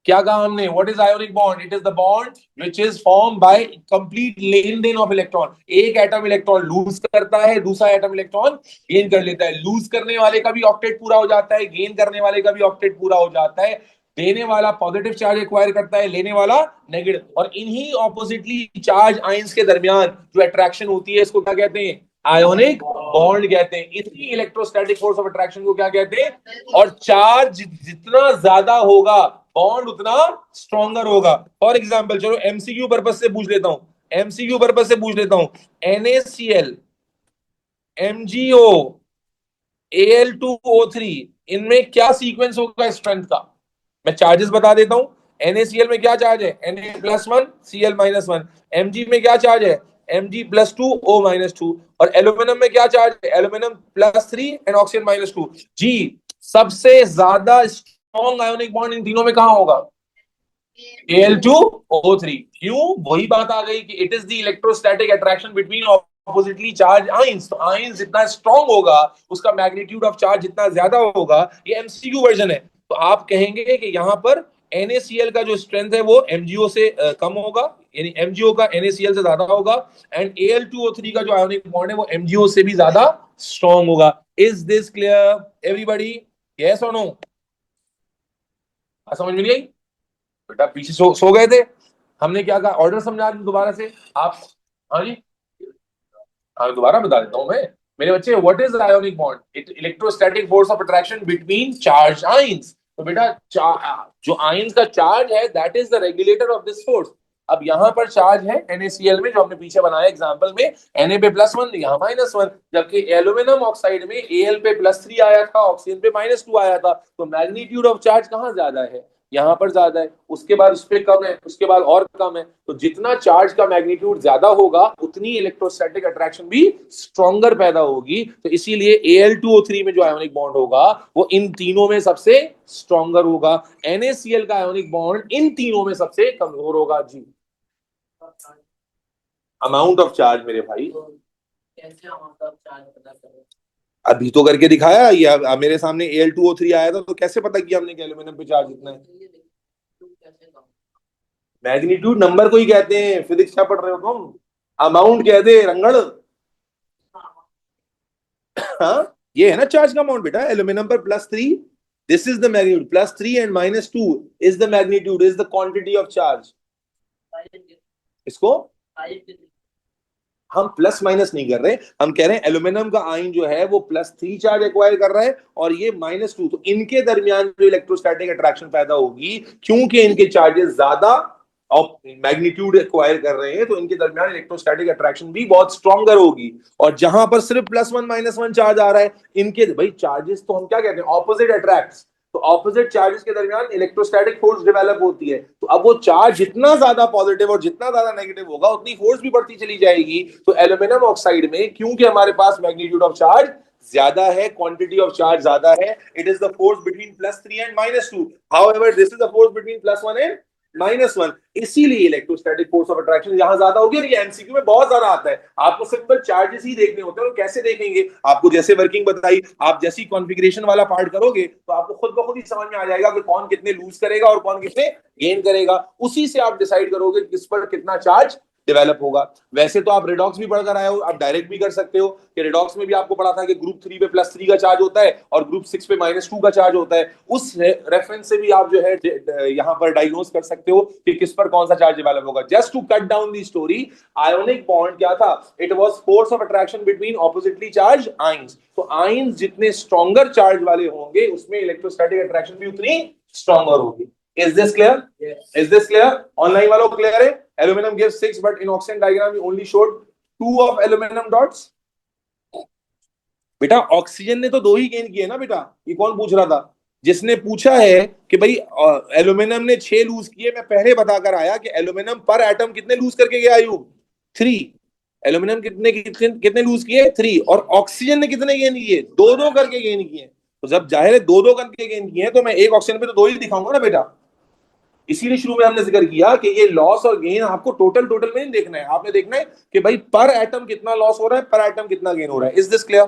क्या कहा हमने, what is ionic bond? It is the bond which is form by complete लेन देन ऑफ इलेक्ट्रॉन। एक एटम इलेक्ट्रॉन लूज करता है, दूसरा एटम इलेक्ट्रॉन गेन कर लेता है। लूज करने वाले का भी ऑक्टेट पूरा हो जाता है, गेन करने वाले का भी ऑक्टेट पूरा हो जाता है। देने वाला पॉजिटिव चार्ज एक्वायर करता है, लेने वाला नेगेटिव। और इन्हीं ऑपोजिटली चार्ज आयंस के दरमियान जो अट्रैक्शन होती है, इसको क्या कहते हैं, आयोनिक बॉन्ड कहते हैं। इतनी इलेक्ट्रोस्टैटिक फोर्स ऑफ अट्रैक्शन को क्या कहते हैं? और चार्ज जितना ज्यादा होगा, बॉन्ड उतना स्ट्रॉन्गर होगा। फॉर एग्जाम्पल, चलो एमसीक्यू पर्पज से पूछ लेता हूं, एमसीक्यू पर्पज से पूछ लेता हूं, NaCl, MgO, Al2O3, इनमें क्या सीक्वेंस होगा स्ट्रेंथ का? मैं चार्जेस बता देता हूं। NaCl में क्या चार्ज है, Na+1 Cl-1। Mg में क्या चार्ज है, Mg+2 O-2। और एल्यूमिनियम में क्या चार्ज है, एल्यूमिनियम +3 एंड ऑक्सीजन -2। जी, सबसे ज्यादा स्ट्रॉन्ग आयोनिक बॉन्ड इन तीनों में कहां होगा, Al2O3। क्यों? वही बात आ गई कि it is the electrostatic attraction between oppositely charge ions. तो आयंस जितना स्ट्रॉन्ग होगा, उसका मैग्नीट्यूड ऑफ चार्ज जितना ज्यादा होगा। ये एमसीक्यू वर्जन है। तो आप कहेंगे कि यहां पर NaCl का जो स्ट्रेंथ है वो MgO से कम होगा, यानी MgO का NaCl से ज्यादा होगा। एंड Al2O3 का जो आयोनिक बॉन्ड है वो MgO से भी ज्यादा स्ट्रॉन्ग होगा। Is this clear everybody? Yes और नो? समझ में नहीं आई बेटा? पीछे सो गए थे। हमने क्या कहा, ऑर्डर समझा दूं दोबारा से आप? हाँ जी, हाँ दोबारा बता देता हूं मैं। मेरे बच्चे, what is ionic bond? It electrostatic force of attraction between charge ions. तो बेटा जो आयंस का चार्ज है, that is the regulator of this force. अब यहां पर चार्ज है NaCl में, जो हमने पीछे बनाया एग्जांपल में, Na पे +1, यहाँ -1। जबकि एल्यूमिनियम ऑक्साइड में Al पे +3 आया था, ऑक्सीजन पे -2 आया था। तो मैग्नीट्यूड ऑफ चार्ज कहाँ ज्यादा है, यहाँ पर ज्यादा है। उसके बाद उस पर कम है, उसके बाद और कम है। तो जितना चार्ज का मैग्नीट्यूड ज्यादा होगा, उतनी इलेक्ट्रोस्टैटिक अट्रैक्शन भी स्ट्रॉन्गर पैदा होगी। तो इसीलिए Al2O3 में जो आयोनिक बॉन्ड होगा, वो इन तीनों में सबसे स्ट्रॉन्गर होगा। NaCl का आयोनिक बॉन्ड इन तीनों में सबसे कमजोर होगा। जी, अमाउंट ऑफ चार्ज मेरे भाई, कैसे अमाउंट ऑफ चार्ज पता करें? अभी तो करके दिखाया। ये मेरे सामने Al2O3 आया था, तो कैसे पता किया हमने कि एल्यूमिनियम पे चार्ज इतना है? मैग्नीट्यूड नंबर को ही कहते हैं। फिजिक्स क्या पढ़ रहे हो तुम? अमाउंट कहते हैं रंगड़। हाँ, ये है ना चार्ज का अमाउंट बेटा, एल्यूमिनियम पर +3, this is the magnitude, +3 and -2 is the magnitude, is the quantity of charge. इसको हम प्लस माइनस नहीं कर रहे, हम कह रहे हैं एल्यूमिनियम का आयन जो है वो +3 चार्ज एक्वायर कर रहा है, और ये -2। तो इनके दरमियान जो इलेक्ट्रोस्टैटिक अट्रैक्शन पैदा होगी, क्योंकि इनके चार्जेस ज्यादा और मैग्नीट्यूड एक्वायर कर रहे हैं, तो इनके दरमियान इलेक्ट्रोस्टैटिक अट्रैक्शन भी बहुत स्ट्रॉन्गर होगी। और जहां पर सिर्फ +1 -1 चार्ज आ रहा है, इनके भाई चार्जेस तो हम क्या कहते हैं, ऑपोजिट अट्रैक्ट्स। तो ऑपोजिट चार्जेस के दरमियान इलेक्ट्रोस्टैटिक फोर्स डेवलप होती है। तो अब वो चार्ज जितना ज्यादा पॉजिटिव और जितना ज्यादा नेगेटिव होगा, उतनी फोर्स भी बढ़ती चली जाएगी। तो एल्यूमिनियम ऑक्साइड में क्योंकि हमारे पास मैग्नीट्यूड ऑफ चार्ज ज्यादा है, क्वांटिटी ऑफ चार्ज ज्यादा है, it is the force between +3 and -2। However this is the force between +1 and -1। इसीलिए इलेक्ट्रोस्टैटिक फोर्स ऑफ अट्रैक्शन यहां ज्यादा होगी, और ये एमसीक्यू में बहुत ज्यादा आता है। आपको सिंपल चार्जेस ही देखने होते हैं, और कैसे देखेंगे, आपको जैसे वर्किंग बताई, आप जैसी कॉन्फ़िगरेशन वाला पार्ट करोगे तो आपको खुद ब खुद ही समझ में आ जाएगा कि कौन कितने लूज करेगा और कौन कितने गेन करेगा। उसी से आप डिसाइड करोगे किस पर कितना चार्ज डेवलप होगा। वैसे तो आप रिडॉक्स भी पढ़कर आए हो, आप डायरेक्ट भी कर सकते हो कि रिडॉक्स में भी आपको पढ़ा था कि ग्रुप 3 पे +3 का चार्ज होता है और ग्रुप 6 पे -2 का चार्ज होता है। उस रेफरेंस से भी आप जो है यहां पर डायग्नोस कर सकते हो कि किस पर कौन सा चार्ज डेवलप होगा। Just to cut down the story, ionic bond क्या था? It was force of attraction between oppositely charge ions. तो आयंस जितने स्ट्रॉन्गर चार्ज वाले होंगे उसमें इलेक्ट्रोस्टैटिक अट्रैक्शन भी उतनी स्ट्रॉन्गर होगी। Is this clear? Yes. Is this clear? Online वालों clear है? Aluminum gives 6, but in oxygen diagram we only showed 2 of aluminum dots. बेटा ऑक्सीजन ने तो 2 ही गेन किए ना बेटा। ये कौन पूछ रहा था? जिसने पूछा है कि भाई एल्यूमिनियम ने 6 लूज किए, मैं पहले बताकर आया कि एल्यूमिनियम पर एटम कितने लूज करके गया आयु? 3। एल्यूमिनियम कितने कितने, कितने लूज किए? 3। और ऑक्सीजन ने कितने गेन किए? 2-2 करके गेन किए। तो जब जाहिर है 2-2 करके गेन किए तो मैं एक ऑक्सीजन पे तो 2 ही दिखाऊंगा ना बेटा। इसीलिए शुरू में हमने जिक्र किया कि ये लॉस और गेन आपको टोटल टोटल में नहीं देखना है, आपने देखना है कि भाई पर एटम कितना लॉस हो रहा है, पर एटम कितना गेन हो रहा है। Is this clear?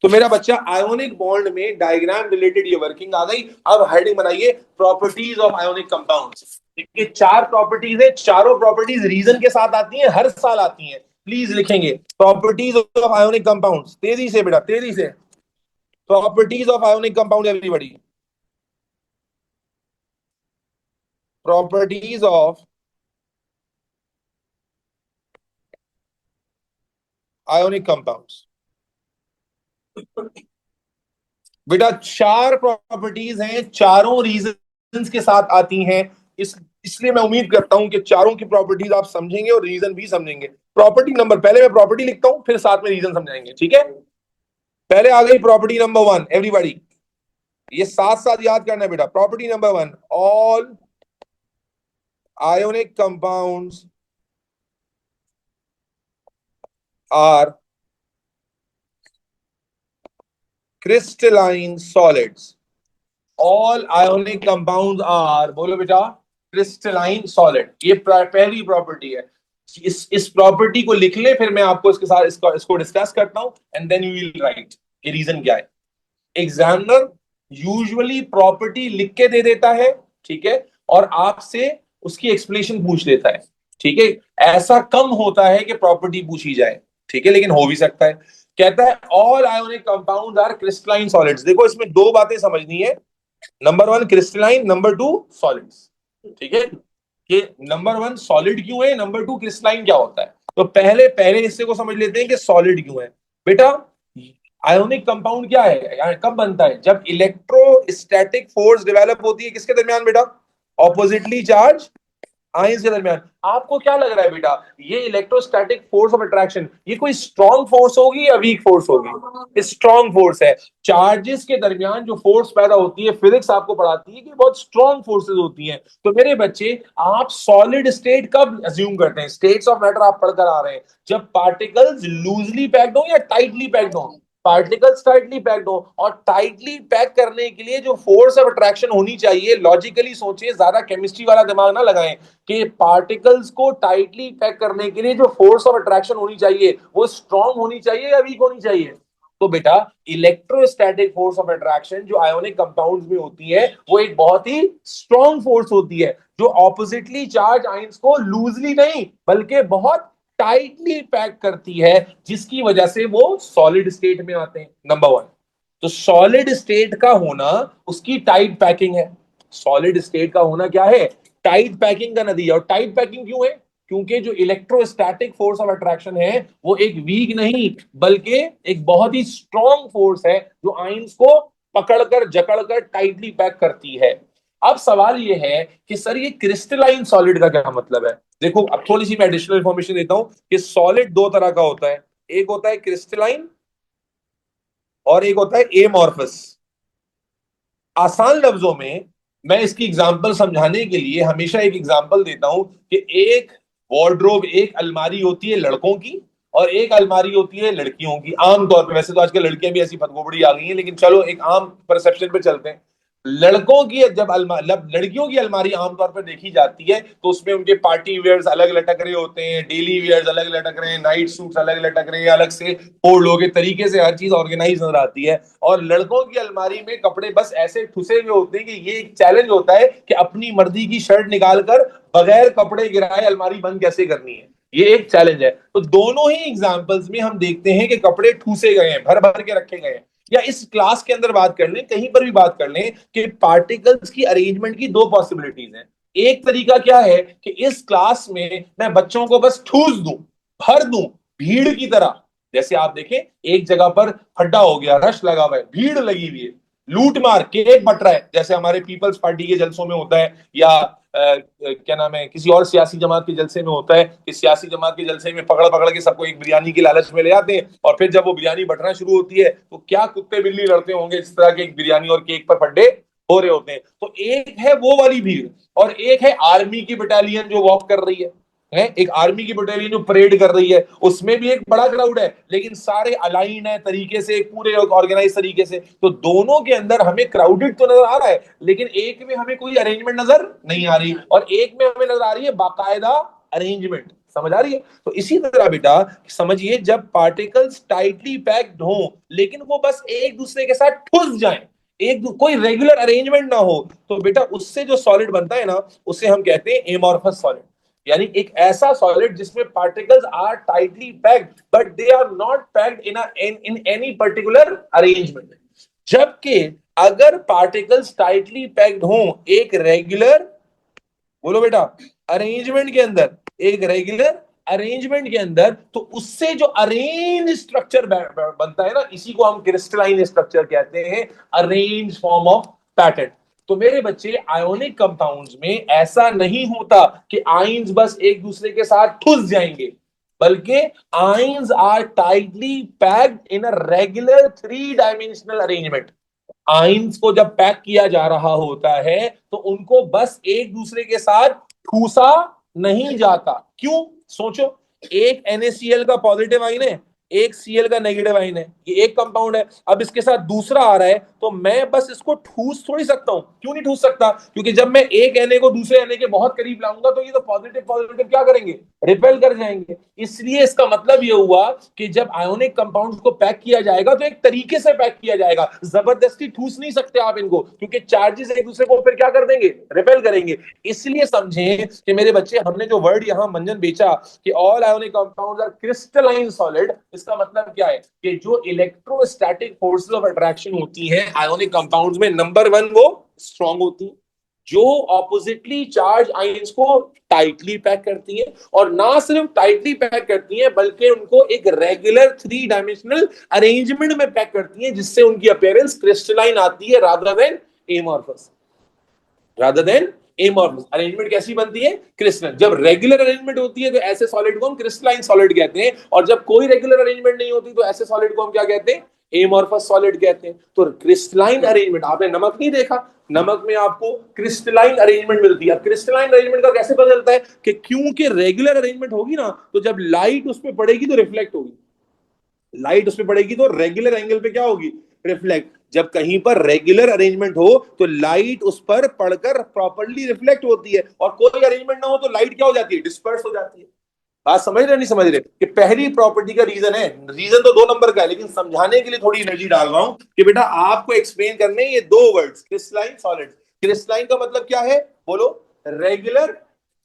तो मेरा बच्चा आयोनिक बॉन्ड में डायग्राम रिलेटेड ये वर्किंग आ गई। अब हेडिंग बनाइए प्रॉपर्टीज ऑफ आयोनिक कंपाउंड्स। ये 4 प्रॉपर्टीज है, चारों प्रॉपर्टीज रीजन के साथ आती हैं, हर साल आती हैं। प्लीज लिखेंगे प्रॉपर्टीज ऑफ आयोनिक कंपाउंड्स। तेजी से बेटा, तेजी से। Properties of ionic compound everybody. Properties of ionic compounds. बेटा 4 प्रॉपर्टीज हैं, चारों रीजंस के साथ आती हैं। इसलिए मैं उम्मीद करता हूं कि चारों की प्रॉपर्टीज आप समझेंगे और रीजन भी समझेंगे। प्रॉपर्टी नंबर, पहले मैं प्रॉपर्टी लिखता हूं फिर साथ में रीजन समझाएंगे, ठीक है? पहले आ गई प्रॉपर्टी नंबर 1 एवरीबॉडी। ये साथ साथ याद करना है बेटा। Property number 1, all ionic compounds are crystalline solids. All ionic compounds are, बोलो बेटा, crystalline solid। ये पहली प्रॉपर्टी है। इस प्रॉपर्टी को लिख ले, फिर मैं आपको इसके साथ इसको डिस्कस करता हूं and then you will write ये रीजन क्या है। एग्जामिनर यूजुअली प्रॉपर्टी लिख के दे देता है, ठीक है, और आपसे उसकी एक्सप्लेनेशन पूछ लेता है, ठीक है। ऐसा कम होता है कि प्रॉपर्टी पूछी जाए, ठीक है, लेकिन हो भी सकता है। कहता है all ionic compounds are crystalline solids. देखो इसमें 2 बातें समझनी है। नंबर 1 क्रिस्टलाइन, नंबर 2 सॉलिड्स, ठीक है। कि नंबर 1 सॉलिड क्यों है, नंबर 2 क्रिस्टलाइन क्या होता है। तो पहले पहले हिस्से को समझ लेते हैं कि सॉलिड क्यों है। बेटा आयोनिक कंपाउंड क्या है, कब बनता है? जब इलेक्ट्रोस्टैटिक फोर्स डेवलप होती है किसके दरमियान बेटा? ऑपोजिटली चार्ज आयंस के दरमियान। आपको क्या लग रहा है बेटा, ये इलेक्ट्रोस्टैटिक फोर्स ऑफ अट्रैक्शन ये कोई स्ट्रॉन्ग फोर्स होगी या वीक फोर्स होगी? स्ट्रॉन्ग फोर्स है। चार्जेस के दरमियान जो फोर्स पैदा होती है, फिजिक्स आपको पढ़ाती है कि बहुत स्ट्रॉन्ग फोर्सेस होती हैं। तो मेरे बच्चे, आप सॉलिड स्टेट कब अज्यूम करते हैं? स्टेट्स ऑफ मैटर आप पढ़कर आ रहे हैं, जब पार्टिकल्स लूजली पैक्ड हो या टाइटली पैक्ड हो। पार्टिकल्स टाइटली पैक्ड हो, और टाइटली पैक करने के लिए जो फोर्स ऑफ अट्रैक्शन होनी चाहिए, लॉजिकली सोचिए, ज्यादा केमिस्ट्री वाला दिमाग ना लगाएं, कि पार्टिकल्स को टाइटली पैक करने के लिए जो फोर्स ऑफ अट्रैक्शन होनी चाहिए वो स्ट्रॉन्ग होनी चाहिए या वीक होनी चाहिए? तो बेटा इलेक्ट्रोस्टैटिक फोर्स ऑफ अट्रैक्शन जो आयोनिक कंपाउंड्स में होती है वो एक बहुत ही स्ट्रॉन्ग फोर्स होती है, जो ऑपोजिटली चार्ज आयंस को लूजली नहीं बल्कि बहुत टाइटली पैक करती है, जिसकी वजह से वो सॉलिड स्टेट में आते हैं। नंबर 1, तो सॉलिड स्टेट का होना उसकी टाइट पैकिंग है। सॉलिड स्टेट का होना क्या है? टाइट पैकिंग का नतीजा। और टाइट पैकिंग क्यों है? क्योंकि जो इलेक्ट्रोस्टैटिक फोर्स ऑफ अट्रैक्शन है वो एक वीक नहीं बल्कि एक बहुत ही स्ट्रॉन्ग फोर्स है, जो आयंस को पकड़कर जकड़कर टाइटली पैक करती है। अब सवाल ये है कि सर ये क्रिस्टलाइन सॉलिड का क्या मतलब है? देखो अब थोड़ी सी मैं एडिशनल इंफॉर्मेशन देता हूं कि सॉलिड 2 तरह का होता है, एक होता है क्रिस्टलाइन और एक होता है एमॉर्फस। आसान लफ्जों में मैं इसकी एग्जांपल समझाने के लिए हमेशा एक एग्जांपल देता हूं कि एक वार्डरोब, एक अलमारी होती है लड़कों की और एक अलमारी होती है लड़कियों की। आमतौर पे, वैसे तो आजकल लड़कियां भी ऐसी फतगोबड़ी आ गई हैं, लेकिन चलो एक आम परसेप्शन पे चलते हैं। लड़कों की जब लड़कियों की अलमारी आमतौर पर देखी जाती है तो उसमें उनके पार्टी वेयर्स अलग लटक रहे होते हैं, डेली वेयर्स अलग लटक रहे हैं, नाइट सूट्स अलग लटक रहे हैं, अलग से फोल्ड हो के तरीके से हर चीज ऑर्गेनाइज नजर आती है। और लड़कों की अलमारी में कपड़े बस ऐसे ठुसे हुए होते हैं कि ये एक चैलेंज होता है कि अपनी मर्जी की शर्ट निकालकर बगैर कपड़े गिराए अलमारी बंद कैसे करनी है। ये एक चैलेंज है। तो दोनों ही एग्जाम्पल्स में हम देखते हैं कि कपड़े ठूसे गए हैं, भर भर के रखे गए हैं। या इस क्लास के अंदर बात कर लें, कहीं पर भी बात कर लें कि पार्टिकल्स की अरेंजमेंट की दो पॉसिबिलिटीज हैं। एक तरीका क्या है कि इस क्लास में मैं बच्चों को बस ठूस दूं, भर दूं, भीड़ की तरह। जैसे आप देखें, एक जगह पर खड्डा हो गया, रश लगा हुआ है, भीड़ लगी हुई है, लूट मार केक बट रहा है, जैसे हमारे पीपल्स पार्टी के जलसों में होता है, या क्या नाम है, किसी और सियासी जमात के जलसे में होता है कि सियासी जमात के जलसे में पकड़ पकड़ के सबको एक बिरयानी की लालच में ले आते हैं, और फिर जब वो बिरयानी बंटना शुरू होती है तो क्या कुत्ते बिल्ली लड़ते होंगे इस तरह के एक बिरयानी और केक पर फड्डे हो रहे होते हैं। तो एक है वो वाली भीड़, और एक है आर्मी की बटालियन जो वॉक कर रही है एक आर्मी की बटालियन जो परेड कर रही है, उसमें भी एक बड़ा क्राउड है, लेकिन सारे अलाइन है तरीके से, पूरे ऑर्गेनाइज तरीके से। तो दोनों के अंदर हमें क्राउडेड तो नजर आ रहा है, लेकिन एक में हमें कोई अरेंजमेंट नजर नहीं आ रही, और एक में हमें नजर आ रही है बाकायदा अरेंजमेंट। समझ आ रही है? तो इसी तरह बेटा समझिए, जब पार्टिकल्स टाइटली पैक्ड हो लेकिन वो बस एक दूसरे के साथ ठुस जाएं, कोई रेगुलर अरेंजमेंट ना हो, तो बेटा उससे जो सॉलिड बनता है ना, उसे हम कहते हैं एमॉर्फस सॉलिड। यानी एक ऐसा सॉलिड जिसमें particles are tightly packed but they are not packed in any particular arrangement. जबकि अगर पार्टिकल्स टाइटली पैक्ड हों एक रेगुलर, बोलो बेटा, अरेंजमेंट के अंदर, एक रेगुलर अरेंजमेंट के अंदर, तो उससे जो अरेंज स्ट्रक्चर बनता है ना, इसी को हम क्रिस्टलाइन स्ट्रक्चर कहते हैं, अरेंज फॉर्म ऑफ पैटर्न। तो मेरे बच्चे, आयोनिक कंपाउंड्स में ऐसा नहीं होता कि आइंस बस एक दूसरे के साथ ठुस जाएंगे, बल्कि ions are tightly packed in a regular three dimensional arrangement. Ions को जब पैक किया जा रहा होता है तो उनको बस एक दूसरे के साथ ठूसा नहीं जाता। क्यों? सोचो, एक NaCl का पॉजिटिव आइन है, एक Cl का नेगेटिव आइन है, ये एक कंपाउंड है। अब इसके साथ दूसरा आ रहा है तो मैं बस इसको ठूस थोड़ी सकता हूं। क्यों नहीं ठूस सकता? क्योंकि जब मैं एक Na को दूसरे Na के बहुत करीब लाऊंगा तो ये तो पॉजिटिव पॉजिटिव क्या करेंगे, रिपेल कर जाएंगे। इसलिए इसका मतलब ये हुआ कि जब आयोनिक कंपाउंड्स को पैक किया जाएगा तो एक तरीके से पैक किया जाएगा, जबरदस्ती ठूस नहीं सकते आप इनको, क्योंकि चार्जेस एक दूसरे को फिर क्या कर देंगे, रिपेल करेंगे। इसलिए समझें कि मेरे बच्चे, हमने जो वर्ड यहां मंजन बेचा कि all ionic compounds are crystalline solid, इसका मतलब क्या है कि जो इलेक्ट्रोस्टैटिक फोर्सेस ऑफ अट्रैक्शन होती हैं आयोनिक कंपाउंड्स में, नंबर वन वो स्ट्रांग होती है, जो ऑपोजिटली चार्ज आइंस को टाइटली पैक करती है, और ना सिर्फ टाइटली पैक करती है बल्कि उनको एक रेगुलर थ्री डायमेंशनल अरेंजमेंट में पैक करती है, जिससे उनकी अपीयरेंस क्रिस्टलाइन आती है rather than amorphous. Rather than amorphous arrangement कैसी बनती है, क्रिस्टलाइन। जब रेगुलर अरेंजमेंट होती है तो ऐसे सॉलिड को हम क्रिस्टलाइन सॉलिड कहते हैं, और जब कोई रेगुलर अरेंजमेंट नहीं होती तो ऐसे सॉलिड को हम क्या कहते हैं, एमॉर्फस सॉलिड कहते हैं। तो क्रिस्टलाइन अरेंजमेंट, आपने नमक नहीं देखा, नमक में आपको क्रिस्टलाइन अरेंजमेंट मिलती है। अब क्रिस्टलाइन अरेंजमेंट का कैसे पता चलता है कि क्योंकि रेगुलर अरेंजमेंट होगी ना, तो जब लाइट उस पर पड़ेगी तो रिफ्लेक्ट होगी, लाइट उस पर पड़ेगी तो रेगुलर एंगल पे क्या होगी, रिफ्लेक्ट। जब कहीं पर रेगुलर अरेंजमेंट हो तो लाइट उस पर पड़कर प्रॉपर्ली रिफ्लेक्ट होती है, और कोई अरेंजमेंट ना हो तो लाइट क्या हो जाती है, डिस्पर्स हो जाती है। बात समझ रहे नहीं समझ रहे? कि पहली प्रॉपर्टी का रीजन है, रीजन तो दो नंबर का है, लेकिन समझाने के लिए थोड़ी एनर्जी डाल रहा हूं कि बेटा आपको एक्सप्लेन करने ये दो वर्ड्स, क्रिस्टलाइन सॉलिड। क्रिस्टलाइन का मतलब क्या है, बोलो, रेगुलर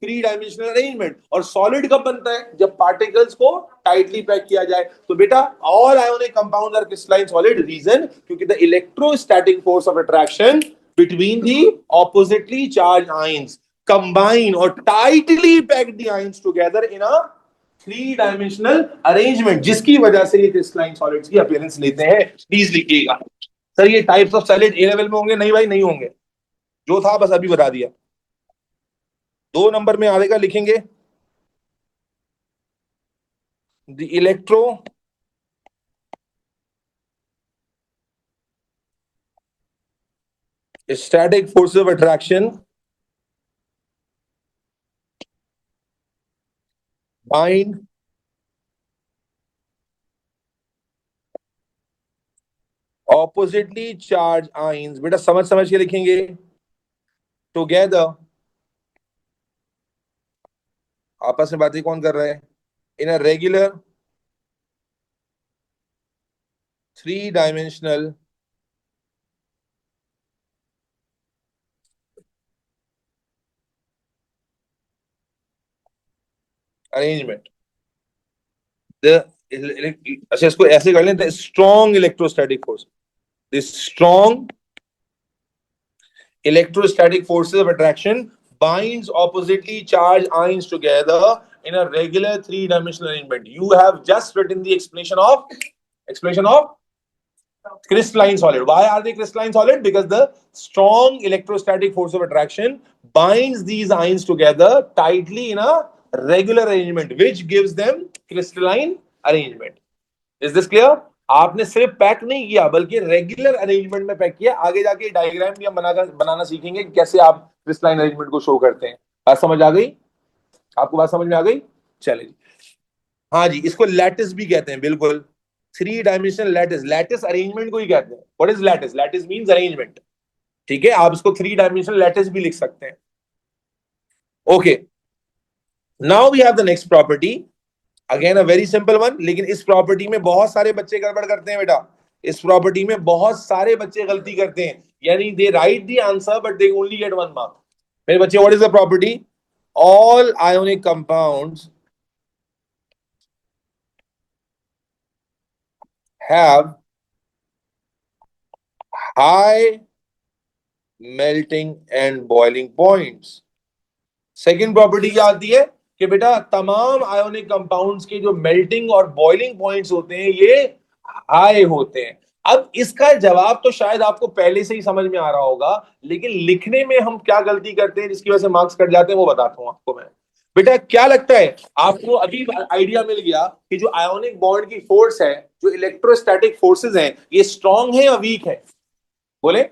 थ्री डायमेंशनल अरेंजमेंट। और सॉलिड कब बनता है, जब पार्टिकल्स को टाइटली पैक किया जाए। तो बेटा all ionic compounds are crystalline solid, reason क्योंकि the electrostatic force of attraction between the oppositely charged ions combine or tightly pack the ions together in a three dimensional arrangement, जिसकी वजह से ये crystalline solids की appearance लेते हैं। Please लिखिएगा। Sir ये types of solid A level में होंगे? नहीं भाई नहीं होंगे, जो था बस अभी बता दिया। दो नंबर में आएगा, लिखेंगे the electro static forces of attraction bind oppositely charge ions, बेटा समझ समझ के लिखेंगे, टुगेदर, आपस में बातें कौन कर रहा है, इन अ रेगुलर 3 डायमेंशनल अरेंजमेंट। अच्छा इसको ऐसे कर लें, the strong electrostatic force, the strong electrostatic forces of attraction binds oppositely charged ions together in a regular 3 dimensional arrangement. You have just written the explanation of crystalline solid. Why are they crystalline solid? Because the strong electrostatic force of attraction binds these ions together tightly in a regular arrangement, which gives them crystalline arrangement. Is this clear? आपने सिर्फ pack नहीं किया बल्कि regular arrangement में pack किया। आगे जाके diagram भी हम बनाना सीखेंगे कैसे आप क्रिस्टलाइन अरेंजमेंट को शो करते हैं। बात समझ आ गई आपको? बात समझ में आ गई? चलिए, हाँ जी, इसको लैटिस भी कहते हैं, बिल्कुल 3 डायमेंशनल लैटिस, लैटिस अरेंजमेंट को ही कहते हैं। What is lattice? Lattice means arrangement, ठीक है, आप इसको 3 डायमेंशनल लैटिस भी लिख सकते हैं। Okay, now we have the next property, again a very simple one, लेकिन इस प्रॉपर्टी में बहुत सारे बच्चे गड़बड़ करते हैं बेटा। इस प्रॉपर्टी में बहुत सारे बच्चे गलती करते हैं, यानी they write the answer but they only get 1 mark. मेरे बच्चे, what is the property? All ionic compounds have high melting and boiling points. Second property क्या आती है कि बेटा तमाम आयोनिक कंपाउंड्स के जो मेल्टिंग और बॉइलिंग पॉइंट्स होते हैं ये हाई होते हैं। अब इसका जवाब तो शायद आपको पहले से ही समझ में आ रहा होगा, लेकिन लिखने में हम क्या गलती करते हैं जिसकी वजह से मार्क्स कट जाते हैं वो बताता हूं आपको मैं। बेटा क्या लगता है आपको? अभी आइडिया मिल गया कि जो आयोनिक बॉन्ड की फोर्स है, जो इलेक्ट्रोस्टैटिक फोर्सेस हैं, ये स्ट्रॉन्ग है या वीक है? बोले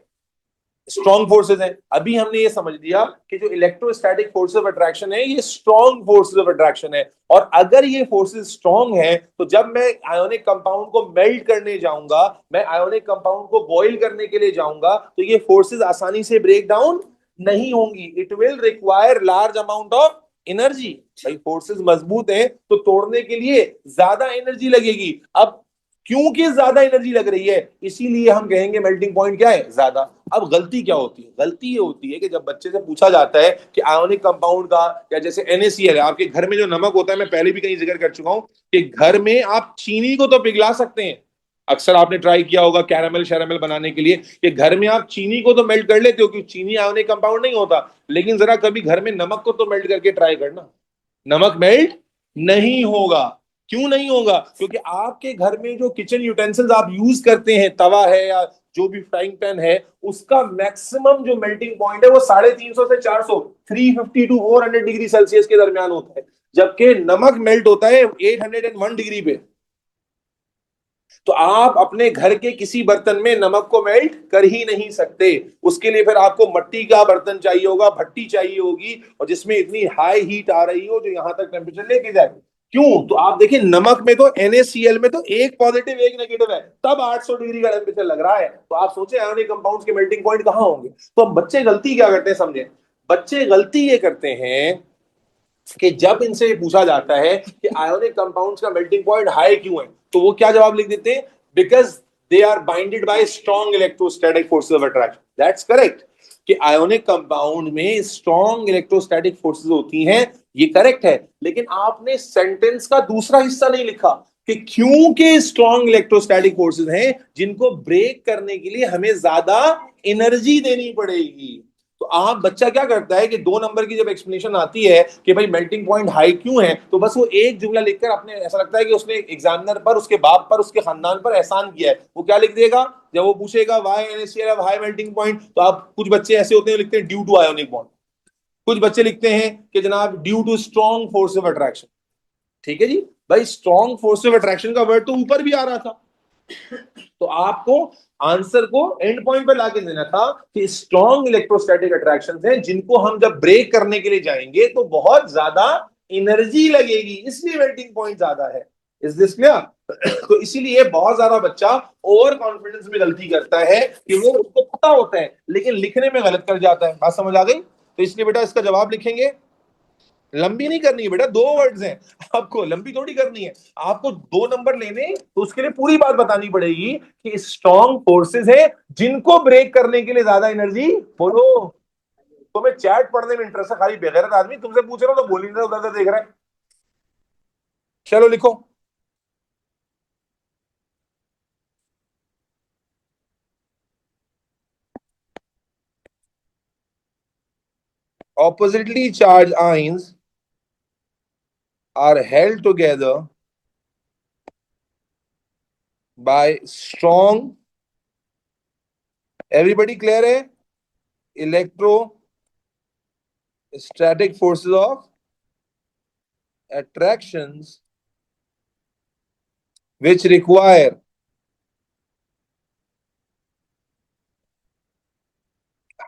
स्ट्रॉन्ग फोर्सेस हैं। अभी हमने ये समझ लिया कि जो इलेक्ट्रोस्टैटिक फोर्सेस ऑफ अट्रैक्शन है ये स्ट्रॉन्ग फोर्सेस ऑफ अट्रैक्शन है, और अगर ये फोर्सेस स्ट्रॉन्ग है तो जब मैं आयोनिक कंपाउंड को मेल्ट करने जाऊंगा, मैं आयोनिक कंपाउंड को बॉईल करने के लिए जाऊंगा, तो ये फोर्सेस आसानी से ब्रेक डाउन नहीं होंगी। It will require large amount of energy. भाई फोर्सेस मजबूत है तो तोड़ने के लिए ज्यादा एनर्जी लगेगी। अब क्योंकि ज्यादा एनर्जी लग रही है इसीलिए हम कहेंगे मेल्टिंग पॉइंट क्या है? ज्यादा। अब गलती क्या होती है? गलती ये होती है कि जब बच्चे से पूछा जाता है कि आयोनिक कंपाउंड का, या जैसे NaCl है, आपके घर में जो नमक होता है, मैं पहले भी कहीं जिक्र कर चुका हूं कि घर में आप चीनी को तो पिघला सकते हैं। अक्सर आपने ट्राई किया होगा कैरामल शैरामल बनाने के लिए कि घर में आप चीनी को तो मेल्ट कर लेते हो क्योंकि चीनी आयोनिक कंपाउंड नहीं होता, लेकिन जरा कभी घर में नमक को तो मेल्ट करके ट्राई करना। नमक मेल्ट नहीं होगा। क्यों नहीं होगा? क्योंकि आपके घर में जो किचन यूटेंसिल्स आप यूज करते हैं, तवा है या जो भी फ्राइंग पैन है, उसका मैक्सिमम जो मेल्टिंग पॉइंट है वो 350 से 400, 350 टू 400 डिग्री सेल्सियस के दरमियान होता है, जबकि नमक मेल्ट होता है 801 डिग्री पे। तो आप अपने घर के किसी बर्तन में नमक को मेल्ट कर ही नहीं सकते। उसके लिए फिर आपको मिट्टी का बर्तन चाहिए होगा, भट्टी चाहिए होगी, और जिसमें इतनी हाई हीट आ रही हो जो यहां तक टेम्परेचर लेके जाए। क्यों? तो आप देखिए नमक में तो NaCl में तो एक पॉजिटिव एक नेगेटिव है, तब 800 डिग्री का टेम्परेचर लग रहा है। तो आप सोचे आयोनिक कंपाउंड्स के मेल्टिंग पॉइंट कहां होंगे? तो अब बच्चे गलती क्या करते हैं समझे? बच्चे गलती ये करते हैं कि जब इनसे पूछा जाता है कि आयोनिक कंपाउंड्स का मेल्टिंग पॉइंट हाई क्यों है, तो वो क्या जवाब लिख देते हैं? Because they are binded by strong electrostatic forces of attraction. That's correct कि आयोनिक कंपाउंड में स्ट्रॉन्ग इलेक्ट्रोस्टैटिक फोर्सेस होती हैं, ये करेक्ट है। लेकिन आपने सेंटेंस का दूसरा हिस्सा नहीं लिखा कि क्योंकि स्ट्रॉन्ग इलेक्ट्रोस्टैटिक फोर्सेस हैं जिनको ब्रेक करने के लिए हमें ज्यादा एनर्जी देनी पड़ेगी। तो आप बच्चा क्या करता है कि 2 नंबर की जब एक्सप्लेनेशन आती है कि भाई मेल्टिंग पॉइंट हाई क्यों है, तो बस वो एक जुमला लिखकर अपने, ऐसा लगता है कि उसने एग्जामिनर पर, उसके बाप पर, उसके खानदान पर एहसान किया है। वो क्या लिख देगा जब वो पूछेगा why NaCl have high melting point, तो आप कुछ बच्चे ऐसे होते हैं लिखते हैं ड्यू टू आयोनिक बॉन्ड, कुछ बच्चे लिखते हैं कि जनाब due to strong force of attraction. ठीक है जी, भाई स्ट्रॉन्ग फोर्स ऑफ अट्रैक्शन का वर्ड तो ऊपर भी आ रहा था, तो आपको आंसर को एंड पॉइंट पे लाके देना था कि स्ट्रॉन्ग इलेक्ट्रोस्टैटिक अट्रैक्शंस हैं जिनको हम जब ब्रेक करने के लिए जाएंगे तो बहुत ज्यादा एनर्जी लगेगी, इसलिए मेल्टिंग पॉइंट ज्यादा है। Is this clear? तो इसीलिए बहुत ज्यादा बच्चा ओवर कॉन्फिडेंस में गलती करता है कि वो उसको पता होता है लेकिन लिखने में गलत कर जाता है। बात समझ आ गई? तो इसलिए बेटा इसका जवाब लिखेंगे, लंबी नहीं करनी है बेटा, 2 वर्ड्स हैं, आपको लंबी थोड़ी करनी है। आपको 2 नंबर लेने तो उसके लिए पूरी बात बतानी पड़ेगी कि स्ट्रॉन्ग फोर्सेस है जिनको ब्रेक करने के लिए ज्यादा एनर्जी। बोलो, तो मैं चैट पढ़ने में इंटरेस्ट है, खाली बेगैरत आदमी तुमसे पूछ रहा हूं तो बोल ही नहीं रहा, उधर से देख रहा है। चलो लिखो। Oppositely charged ions are held together by strong, everybody clear है, electrostatic forces of attractions which require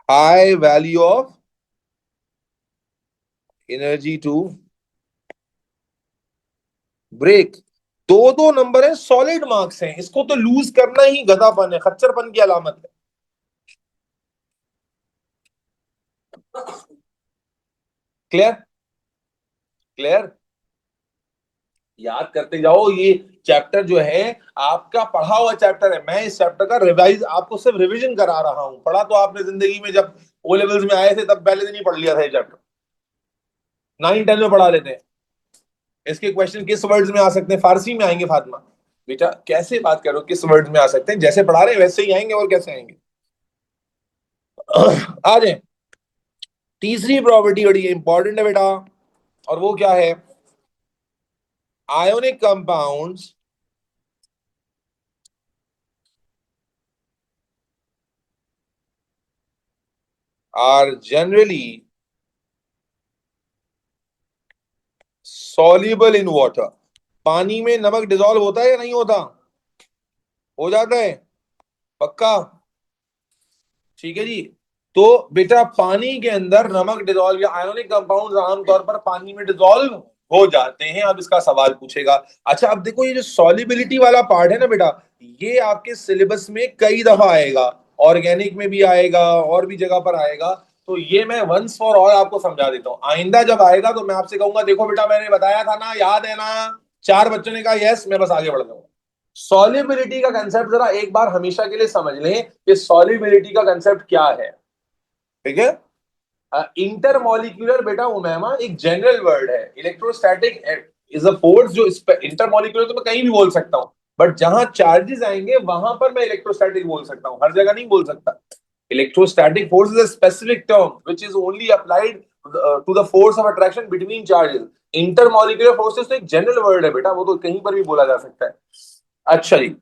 high value of energy to break। 2 2 number है, सॉलिड मार्क्स हैं, इसको तो लूज करना ही गधापन है, खच्चरपन की अलामत है। क्लियर? क्लियर? याद करते जाओ, ये चैप्टर जो है आपका पढ़ा हुआ चैप्टर है, मैं इस चैप्टर का रिवाइज आपको सिर्फ रिवीजन करा रहा हूं। पढ़ा तो आपने जिंदगी में जब ओ लेवल्स में आए थे तब पहले दिन ही पढ़ लिया था ये चैप्टर, 9 10 में पढ़ा लेते हैं। इसके क्वेश्चन किस वर्ड्स में आ सकते हैं? फारसी में आएंगे फातिमा। बेटा कैसे बात करो, किस वर्ड्स में आ सकते हैं? जैसे पढ़ा रहे हैं वैसे ही आएंगे, और कैसे आएंगे? आ जाए। तीसरी प्रॉपर्टी बड़ी इंपॉर्टेंट है बेटा, और वो क्या है? Ionic compounds are generally soluble in water. पानी में नमक डिसॉल्व होता है या नहीं होता? हो जाता है, पक्का? ठीक है जी। तो बेटा पानी के अंदर नमक डिसॉल्व या आयोनिक कंपाउंड्स आमतौर पर पानी में डिसॉल्व हो जाते हैं। अब इसका सवाल पूछेगा। अच्छा अब देखो, ये जो सॉल्युबिलिटी वाला पार्ट है ना बेटा, ये आपके सिलेबस में कई दफा आएगा, ऑर्गेनिक में भी आएगा और भी जगह पर आएगा। तो ये मैं वंस फॉर ऑल आपको समझा देता हूँ। आइंदा जब आएगा तो मैं आपसे कहूंगा, देखो बेटा मैंने बताया था ना, याद है ना? 4 बच्चों ने कहा यस, मैं बस आगे बढ़ जाऊंगा। सॉल्युबिलिटी का कंसेप्ट जरा एक बार हमेशा के लिए समझ लें कि सॉल्युबिलिटी का कंसेप्ट क्या है। ठीक है? इंटरमोलिक्यूलर बेटा उमैमा एक जनरल वर्ड है। इलेक्ट्रोस्टैटिक इज अ फोर्स जो इंटरमोलिक्यूलर तो मैं कहीं भी बोल सकता हूं, बट जहां चार्जेस आएंगे वहां पर मैं इलेक्ट्रोस्टैटिक बोल सकता हूं, हर जगह नहीं बोल सकता। Electrostatic force is a specific term which is only applied to the force of attraction between charges. Intermolecular forces तो एक जनरल वर्ड है बेटा, वो तो कहीं पर भी बोला जा सकता है। अच्छा जी,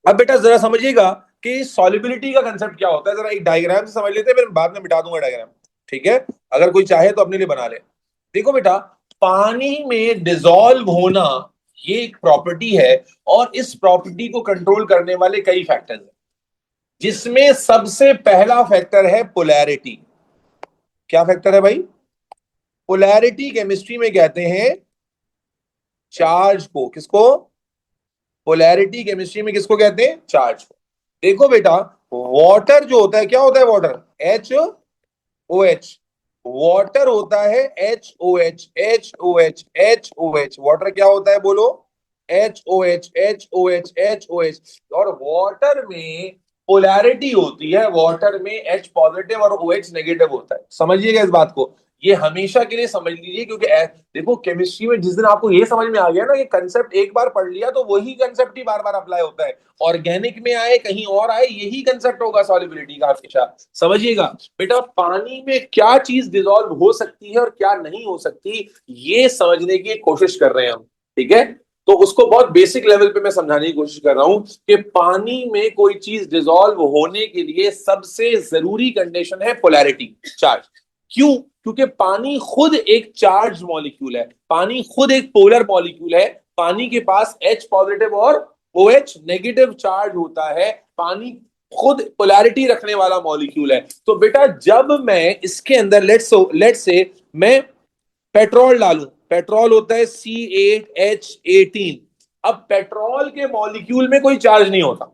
अब बेटा जरा समझिएगा कि सॉल्युबिलिटी का कंसेप्ट क्या होता है। जरा एक डायग्राम से समझ लेते हैं, फिर बाद में मिटा दूंगा डायग्राम। ठीक है? अगर कोई चाहे तो अपने लिए बना ले। देखो बेटा, पानी में डिसॉल्व होना ये एक प्रॉपर्टी है, और इस प्रॉपर्टी को कंट्रोल करने वाले कई फैक्टर्स हैं, जिसमें सबसे पहला फैक्टर है पोलैरिटी। क्या फैक्टर है भाई? पोलैरिटी केमिस्ट्री में कहते हैं चार्ज को। किसको? पोलैरिटी केमिस्ट्री में किसको कहते हैं? चार्ज को। देखो बेटा, वाटर जो होता है, क्या होता है water? H O H. Water होता है H O H, H O H, H O H. Water क्या होता है बोलो? H O H, H O H, H O H. और वाटर में पोलैरिटी होती है, वाटर में एच पॉजिटिव और ओ एच नेगेटिव होता है। समझिएगा इस बात को, ये हमेशा के लिए समझ लीजिए, क्योंकि देखो केमिस्ट्री में जिस दिन आपको ये समझ में आ गया ना, ये कंसेप्ट एक बार पढ़ लिया तो वही कंसेप्ट ही बार बार अप्लाई होता है। ऑर्गेनिक में आए कहीं और आए, यही कंसेप्ट होगा सॉल्युबिलिटी का हमेशा। समझिएगा बेटा, पानी में क्या चीज डिसॉल्व हो सकती है और क्या नहीं हो सकती, ये समझने की कोशिश कर रहे हैं हम। ठीक है? तो उसको बहुत बेसिक लेवल पे मैं समझाने की कोशिश कर रहा हूं कि पानी में कोई चीज डिसॉल्व होने के लिए सबसे जरूरी कंडीशन है पोलैरिटी, चार्ज। क्यों? क्योंकि पानी खुद एक चार्ज मॉलिक्यूल है, पानी खुद एक पोलर मॉलिक्यूल है। पानी के पास H पॉजिटिव और OH नेगेटिव चार्ज होता है। पानी खुद पोलैरिटी रखने वाला मॉलिक्यूल है। तो बेटा जब मैं इसके अंदर लेट से मैं पेट्रोल डालूं, पेट्रोल होता है C8H18, अब पेट्रोल के मॉलिक्यूल में कोई चार्ज नहीं होता,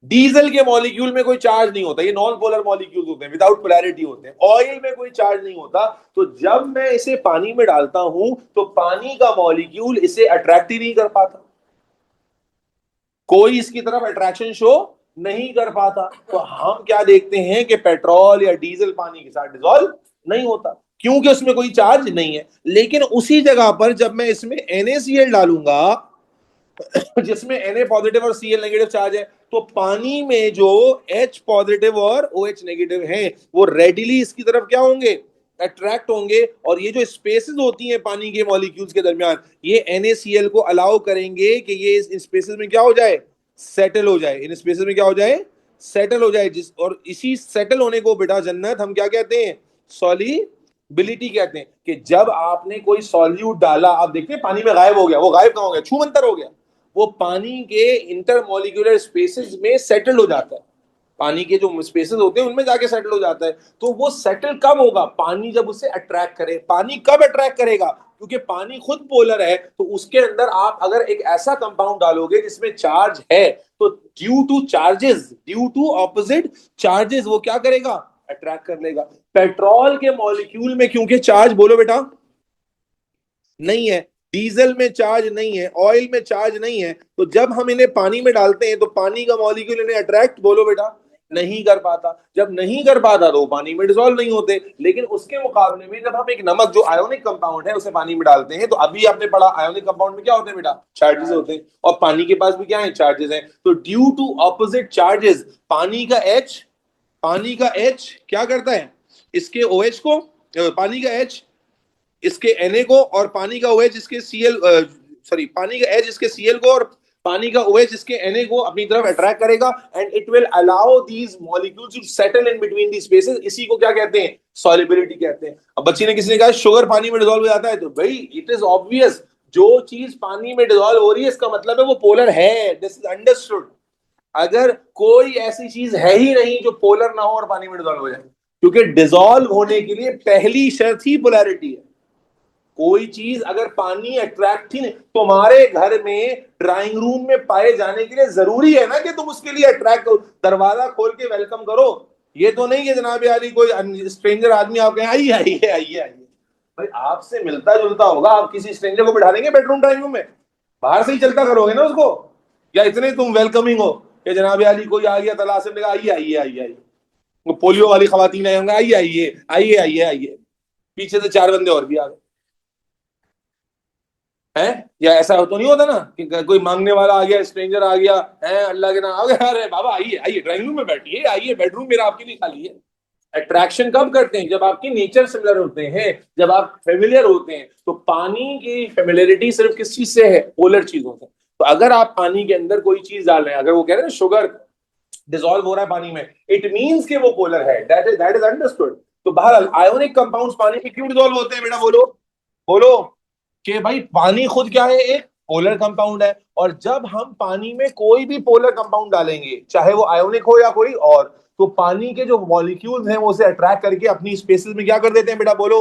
डीजल के मॉलिक्यूल में कोई चार्ज नहीं होता, ये नॉन पोलर मॉलिक्यूल होते हैं, विदाउट पोलैरिटी होते हैं। ऑयल में कोई चार्ज नहीं होता, तो जब मैं इसे पानी में डालता हूं तो पानी का मॉलिक्यूल इसे अट्रैक्ट ही नहीं कर पाता, कोई इसकी तरफ अट्रैक्शन शो नहीं कर पाता। तो हम क्या देखते हैं कि पेट्रोल या डीजल पानी के साथ डिसॉल्व नहीं होता, क्योंकि उसमें कोई चार्ज नहीं है। लेकिन उसी जगह पर जब मैं इसमें NaCl डालूंगा जिसमें Na पॉजिटिव और Cl नेगेटिव चार्ज है, तो पानी में जो H पॉजिटिव और OH नेगेटिव हैं वो रेडिली इसकी तरफ क्या होंगे, अट्रैक्ट होंगे। और ये जो स्पेसेस होती हैं पानी के मॉलिक्यूल्स के दरमियान, ये NaCl को अलाउ करेंगे कि ये इस स्पेसेस में क्या हो जाए, सेटल हो जाए, इन स्पेसेस में क्या हो जाए, सेटल हो जाए। जिस और इसी सेटल होने को बेटा जन्नत हम क्या कहते हैं, सॉलिबिलिटी कहते हैं। कि जब आपने कोई सॉल्यूट डाला, आप देखते हैं पानी में गायब हो गया, वो गायब कहाँ हो गया, छूमंतर हो गया, वो पानी के इंटरमोलिकुलर स्पेसेस में सेटल हो जाता है, पानी के जो स्पेसेस होते हैं उनमें जाके सेटल हो जाता है। तो वो सेटल कब होगा, पानी जब उसे अट्रैक्ट करे। पानी कब अट्रैक्ट करेगा, क्योंकि पानी खुद पोलर है, तो उसके अंदर आप अगर एक ऐसा कंपाउंड डालोगे जिसमें चार्ज है, तो due to charges, due to opposite charges, वो क्या करेगा, अट्रैक्ट कर लेगा। पेट्रोल के मॉलिक्यूल में क्योंकि चार्ज, बोलो बेटा, नहीं है, डीजल में चार्ज नहीं है, ऑयल में चार्ज नहीं है, तो जब हम इन्हें पानी में डालते हैं तो पानी का मॉलिक्यूल इन्हें अट्रैक्ट, बोलो बेटा, नहीं कर पाता। जब नहीं कर पाता तो पानी में डिसॉल्व नहीं होते। लेकिन उसके मुकाबले में जब हम एक नमक जो आयोनिक कंपाउंड है उसे पानी में डालते हैं, तो अभी आपने पढ़ा आयोनिक कंपाउंड में क्या होते हैं बेटा, चार्जेस होते हैं, और पानी के पास भी क्या है, चार्जेस हैं। तो ड्यू टू ऑपोजिट चार्जेस पानी का H क्या करता है, इसके OH को, पानी का H इसके Na को, और पानी का OH इसके पानी का H इसके Cl को, और पानी का OH इसके Na को अपनी तरफ अट्रैक्ट करेगा, and it will allow these molecules to settle in between the spaces. इसी को क्या कहते हैं, सॉलिबिलिटी कहते हैं। अब बच्ची ने किसी ने कहा शुगर पानी में डिसॉल्व हो जाता है, तो भाई इट इज ऑब्वियस, जो चीज पानी में डिसॉल्व हो रही है इसका मतलब है वो पोलर है, दिस इज अंडरस्टूड। अगर कोई ऐसी चीज है ही नहीं जो पोलर ना हो और पानी में डिसॉल्व हो जाए, क्योंकि डिसॉल्व होने के लिए पहली शर्त ही पोलैरिटी है। कोई चीज अगर पानी अट्रैक्ट ही नहीं, तुम्हारे घर में ड्राइंग रूम में पाए जाने के लिए जरूरी है ना कि तुम उसके लिए अट्रैक्ट हो, दरवाजा खोल के वेलकम करो। ये तो नहीं है जनाब यारी कोई स्ट्रेंजर आदमी आप कहें आइए आइए आइए आइए, भाई आपसे मिलता जुलता होगा, आप किसी स्ट्रेंजर को बिठा देंगे बेडरूम ड्राइंग रूम में, बाहर से ही चलता करोगे ना उसको, या इतने तुम वेलकमिंग हो कि जनाब यारी कोई आ गया तलाश से, आइए आइए आइए आइए, वो पोलियो वाली खवातीन आएंगे, आइए आइए आइए आइए आइए, पीछे से चार बंदे और भी आ गए है। या ऐसा तो नहीं होता ना कि कोई मांगने वाला आ गया, स्ट्रेंजर आ गया है, अल्लाह के नाम आ गया, अरे बाबा आइए आइए ड्राइंग रूम में बैठिए, आइए बेडरूम मेरा आपके लिए खाली है। अट्रैक्शन कब करते हैं, जब आपके नेचर सिमिलर होते हैं, जब आप फेमिलियर होते हैं। तो पानी की फेमिलियरिटी सिर्फ किस चीज से है, पोलर चीजों से। तो अगर आप पानी के अंदर कोई चीज डाल रहे हैं, अगर वो कह रहे हैं शुगर डिसॉल्व हो रहा है पानी में, इट मींस कि वो पोलर है, दैट इज अंडरस्टूड। तो बहरहाल आयोनिक कंपाउंड्स पानी में क्यों डिसॉल्व होते हैं बेटा, बोलो बोलो, कि भाई पानी खुद क्या है, एक पोलर कंपाउंड है। और जब हम पानी में कोई भी पोलर कंपाउंड डालेंगे, चाहे वो आयोनिक हो या कोई और, तो पानी के जो मॉलिक्यूल्स हैं वो उसे अट्रैक्ट करके अपनी स्पेसेस में क्या कर देते हैं बेटा, बोलो,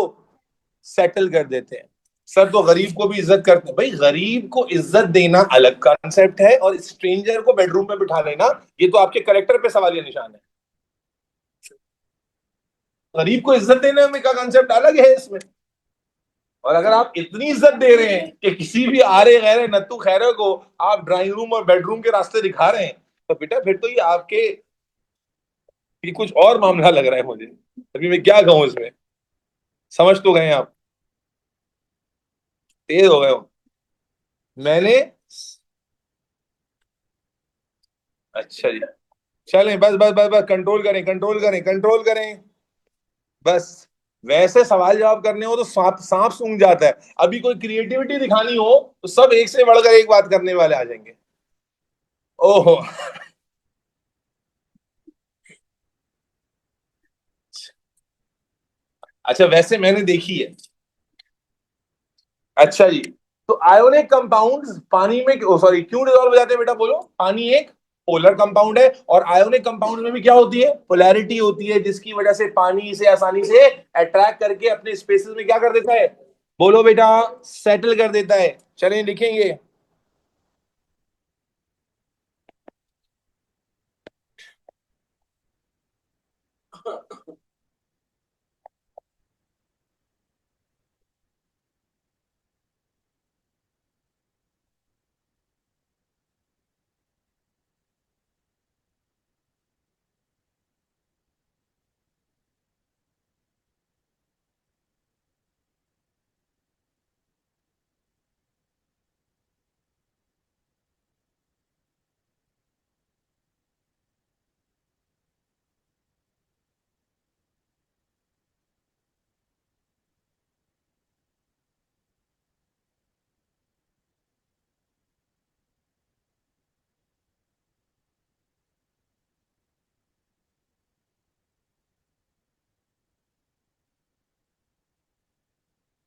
सेटल कर देते हैं। सर तो गरीब को भी इज्जत करते हैं, भाई गरीब को इज्जत देना अलग कॉन्सेप्ट है, और स्ट्रेंजर को बेडरूम में बिठा लेना ये तो आपके करेक्टर पे सवालिया निशान है। गरीब को इज्जत देने में का कॉन्सेप्ट अलग है इसमें। और अगर आप इतनी इज्जत दे रहे हैं कि किसी भी आरे गहरे नत्थु खैरे को आप ड्राइंग रूम और बेडरूम के रास्ते दिखा रहे हैं, तो बेटा फिर तो ये आपके, ये कुछ और मामला लग रहा है मुझे। अभी मैं क्या कहूं इसमें, समझ तो गए आप, तेज हो गए हो। मैंने, अच्छा जी, चलें बस बस बस बस, कंट्रोल करें कंट्रोल करें कंट्रोल करें, बस। वैसे सवाल जवाब करने हो तो सांप सांप सूंघ जाता है, अभी कोई क्रिएटिविटी दिखानी हो तो सब एक से बढ़कर एक बात करने वाले आ जाएंगे। ओहो, अच्छा वैसे मैंने देखी है। अच्छा जी, तो आयोनिक कंपाउंड्स पानी में, सॉरी, क्यों डिसॉल्व हो जाते हैं बेटा, बोलो। पानी एक पोलर कंपाउंड है, और आयोनिक कंपाउंड में भी क्या होती है, पोलैरिटी होती है, जिसकी वजह से पानी इसे आसानी से अट्रैक्ट करके अपने स्पेसेस में क्या कर देता है, बोलो बेटा, सेटल कर देता है। चलें लिखेंगे,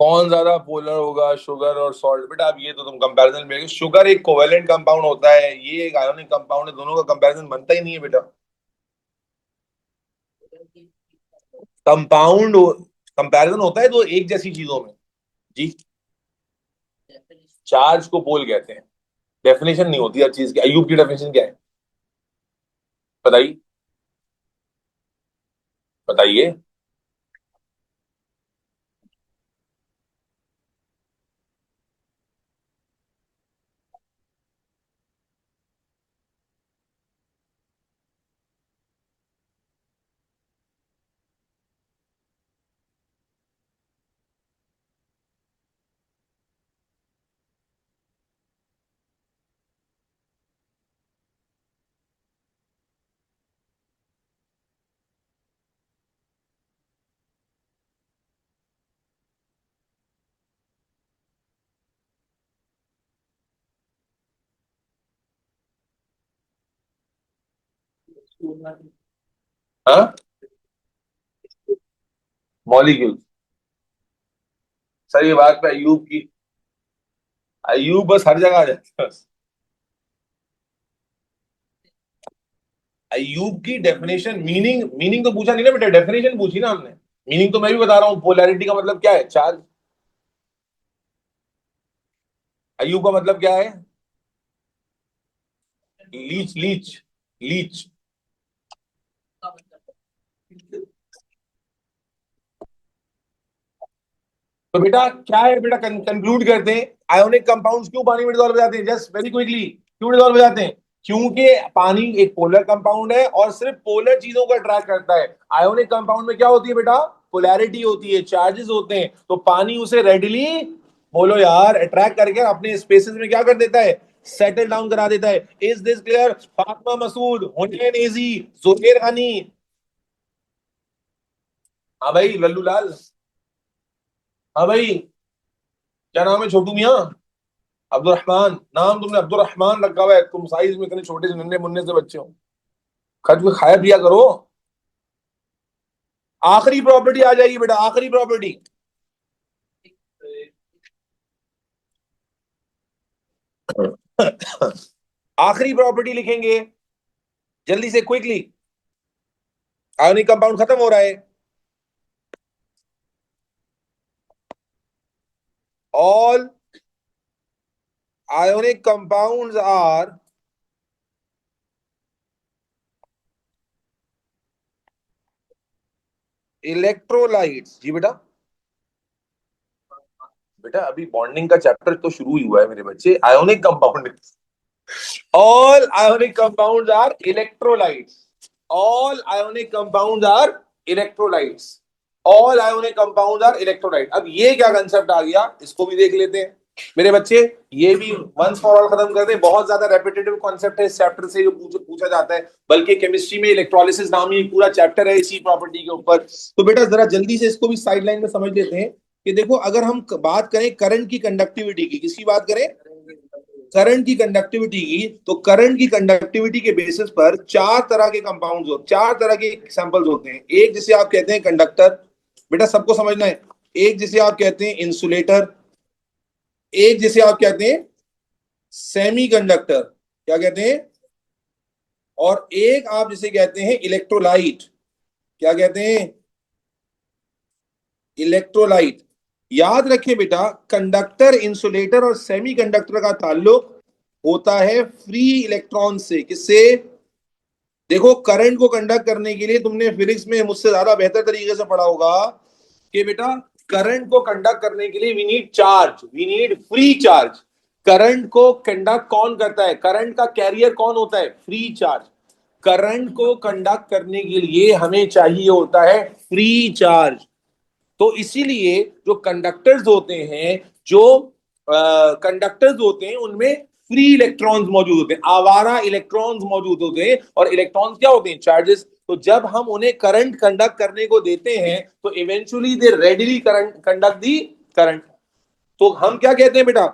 कौन ज्यादा पोलर होगा, शुगर और सॉल्ट? बेटा अब ये तो तुम कंपैरिजन में, शुगर एक कोवेलेंट कंपाउंड होता है, ये एक आयोनिक कंपाउंड है, दोनों का कंपैरिजन बनता ही नहीं है बेटा। कंपाउंड कंपैरिजन होता है तो एक जैसी चीजों में। जी। चार्ज को पोल कहते हैं। डेफिनेशन नहीं होती हर चीज की। अयूब की डेफिनेशन क्या है? बताइए। बताइए। हाँ। मॉलिक्यूल। सर ये बात पे अयूब की, अयूब बस हर जगह आ जाता है। अयूब की डेफिनेशन, मीनिंग, मीनिंग तो पूछा नहीं ना बेटा, डेफिनेशन पूछी ना हमने। मीनिंग तो मैं भी बता रहा हूँ, पोलैरिटी का मतलब क्या है? चार्ज। अयूब का मतलब क्या है? Leach, leach, leach. तो बेटा क्या है बेटा, कंक्लूड करते हैं, आयोनिक कंपाउंड्स क्यों पानी में डिसॉल्व हो जाते हैं? जस्ट वेरी क्विकली, क्यों डिसॉल्व हो जाते हैं? क्योंकि पानी एक पोलर कंपाउंड है और सिर्फ पोलर चीजों को अट्रैक्ट करता है। आयोनिक कंपाउंड में क्या होती है बेटा? पोलैरिटी होती है, चार्जेस होते हैं, तो पानी उसे रेडिली, बोलो यार, अट्रैक्ट करके अपने स्पेसेस में क्या कर देता है? सेटल डाउन करा देता है। Is this clear? Fatima Masood, Hunain एजी, जुबैर हनी। हाँ भाई लल्लू लाल। हाँ भाई। क्या नाम है छोटू मियाँ? अब्दुलरहमान। नाम तुमने अब्दुलरहमान रखा हुआ है, तुम साइज में इतने छोटे से नन्हे मुन्ने से बच्चे हो। खर्च में खाया पिया करो। आखिरी प्रॉपर्टी आ जाएगी बेटा, आखिरी प्रॉपर्टी। आखिरी प्रॉपर्टी लिखेंगे जल्दी से, क्विकली। आयोनिक कंपाउंड खत्म हो रहा है। All ionic compounds are electrolytes. जी बेटा। बेटा अभी बॉन्डिंग का चैप्टर तो शुरू ही हुआ है मेरे बच्चे, ionic compound. All ionic compounds are electrolytes. All ionic compounds are electrolytes. All ionic compounds are electrolyte. अब ये क्या कंसेप्ट आ गया, इसको भी देख लेते हैं मेरे बच्चे। ये भी वंस फॉर ऑल खत्म करते हैं। बहुत ज्यादा रेपिटेटिव कॉन्सेप्ट है इस चैप्टर से जो पूछा जाता है, बल्कि केमिस्ट्री में इलेक्ट्रोलिसिस नाम एक पूरा चैप्टर है इसी प्रॉपर्टी के ऊपर। तो बेटा जरा जल्दी से इसको भी साइड लाइन में समझ लेते हैं कि देखो, अगर हम बात करें करंट की कंडक्टिविटी की, किसकी बात करें? करंट की कंडक्टिविटी की, तो करंट की कंडक्टिविटी के बेसिस पर चार तरह के कंपाउंड्स होते, चार तरह के सैंपल्स होते हैं। एक जिसे आप कहते हैं कंडक्टर, बेटा सबको समझना है। एक जिसे आप कहते हैं इंसुलेटर, एक जिसे आप कहते हैं सेमी कंडक्टर, क्या कहते हैं? और एक आप जिसे कहते हैं इलेक्ट्रोलाइट, क्या कहते हैं? इलेक्ट्रोलाइट। याद रखें बेटा, कंडक्टर, इंसुलेटर और सेमी कंडक्टर का ताल्लुक होता है फ्री इलेक्ट्रॉन से। किससे? देखो, करंट को कंडक्ट करने के लिए तुमने फिजिक्स में मुझसे ज्यादा बेहतर तरीके से पढ़ा होगा कि बेटा करंट को कंडक्ट करने के लिए we need charge, we need free charge. Current को कंडक्ट कौन करता है? करंट का कैरियर कौन होता है? Free charge. करंट को कंडक्ट करने के लिए हमें चाहिए होता है फ्री चार्ज। तो इसीलिए जो कंडक्टर्स होते हैं, जो कंडक्टर्स होते हैं, उनमें फ्री इलेक्ट्रॉन्स मौजूद होते हैं, आवारा इलेक्ट्रॉन्स मौजूद होते हैं। और इलेक्ट्रॉन्स क्या होते हैं? चार्जेस। तो जब हम उन्हें करंट कंडक्ट करने को देते हैं तो eventually they readily current conduct the current. तो हम क्या कहते हैं बेटा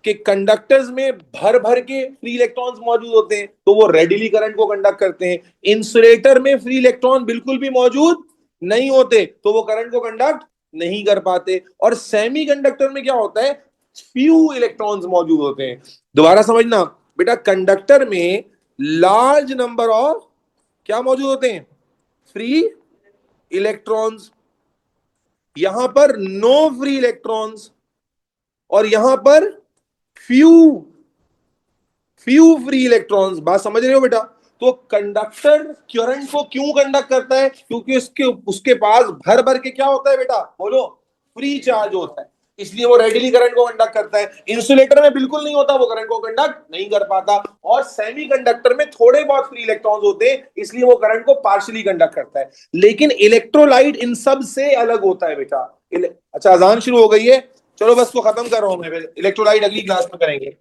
कि कंडक्टर्स में भर भर के फ्री इलेक्ट्रॉन्स मौजूद होते हैं, तो वो रेडिली करंट को कंडक्ट करते हैं। इंसुलेटर में फ्री इलेक्ट्रॉन बिल्कुल भी मौजूद नहीं होते, तो वो करंट को कंडक्ट नहीं कर पाते। और सेमीकंडक्टर में क्या होता है, फ्यू इलेक्ट्रॉन्स मौजूद होते हैं। दोबारा समझना बेटा, कंडक्टर में लार्ज नंबर ऑफ क्या मौजूद होते हैं, फ्री इलेक्ट्रॉन्स। यहां पर नो फ्री इलेक्ट्रॉन्स, और यहां पर फ्यू फ्यू फ्री इलेक्ट्रॉन्स। बात समझ रहे हो बेटा? तो कंडक्टर करंट को क्यों कंडक्ट करता है, क्योंकि उसके उसके पास भर भर के क्या होता है बेटा, बोलो, फ्री चार्ज होता है, इसलिए वो रेडिली करंट को कंडक्ट करता है। इंसुलेटर में बिल्कुल नहीं होता, वो करंट को कंडक्ट नहीं कर पाता। और सेमीकंडक्टर में थोड़े बहुत फ्री इलेक्ट्रॉन्स होते हैं, इसलिए वो करंट को पार्शियली कंडक्ट करता है। लेकिन इलेक्ट्रोलाइट इन सब से अलग होता है बेटा। अच्छा, अजान शुरू हो गई है, चलो बस को खत्म कर रहा हूं मैं, इलेक्ट्रोलाइट अगली क्लास में करेंगे।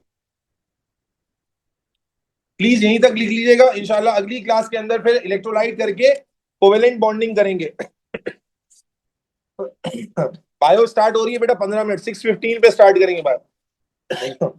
प्लीज यहीं तक लिख लीजिएगा, इंशाल्लाह अगली क्लास के अंदर फिर इलेक्ट्रोलाइट करके कोवेलेंट बॉन्डिंग करेंगे। बायो स्टार्ट हो रही है बेटा 15 मिनट, 6:15 पे स्टार्ट करेंगे बायो।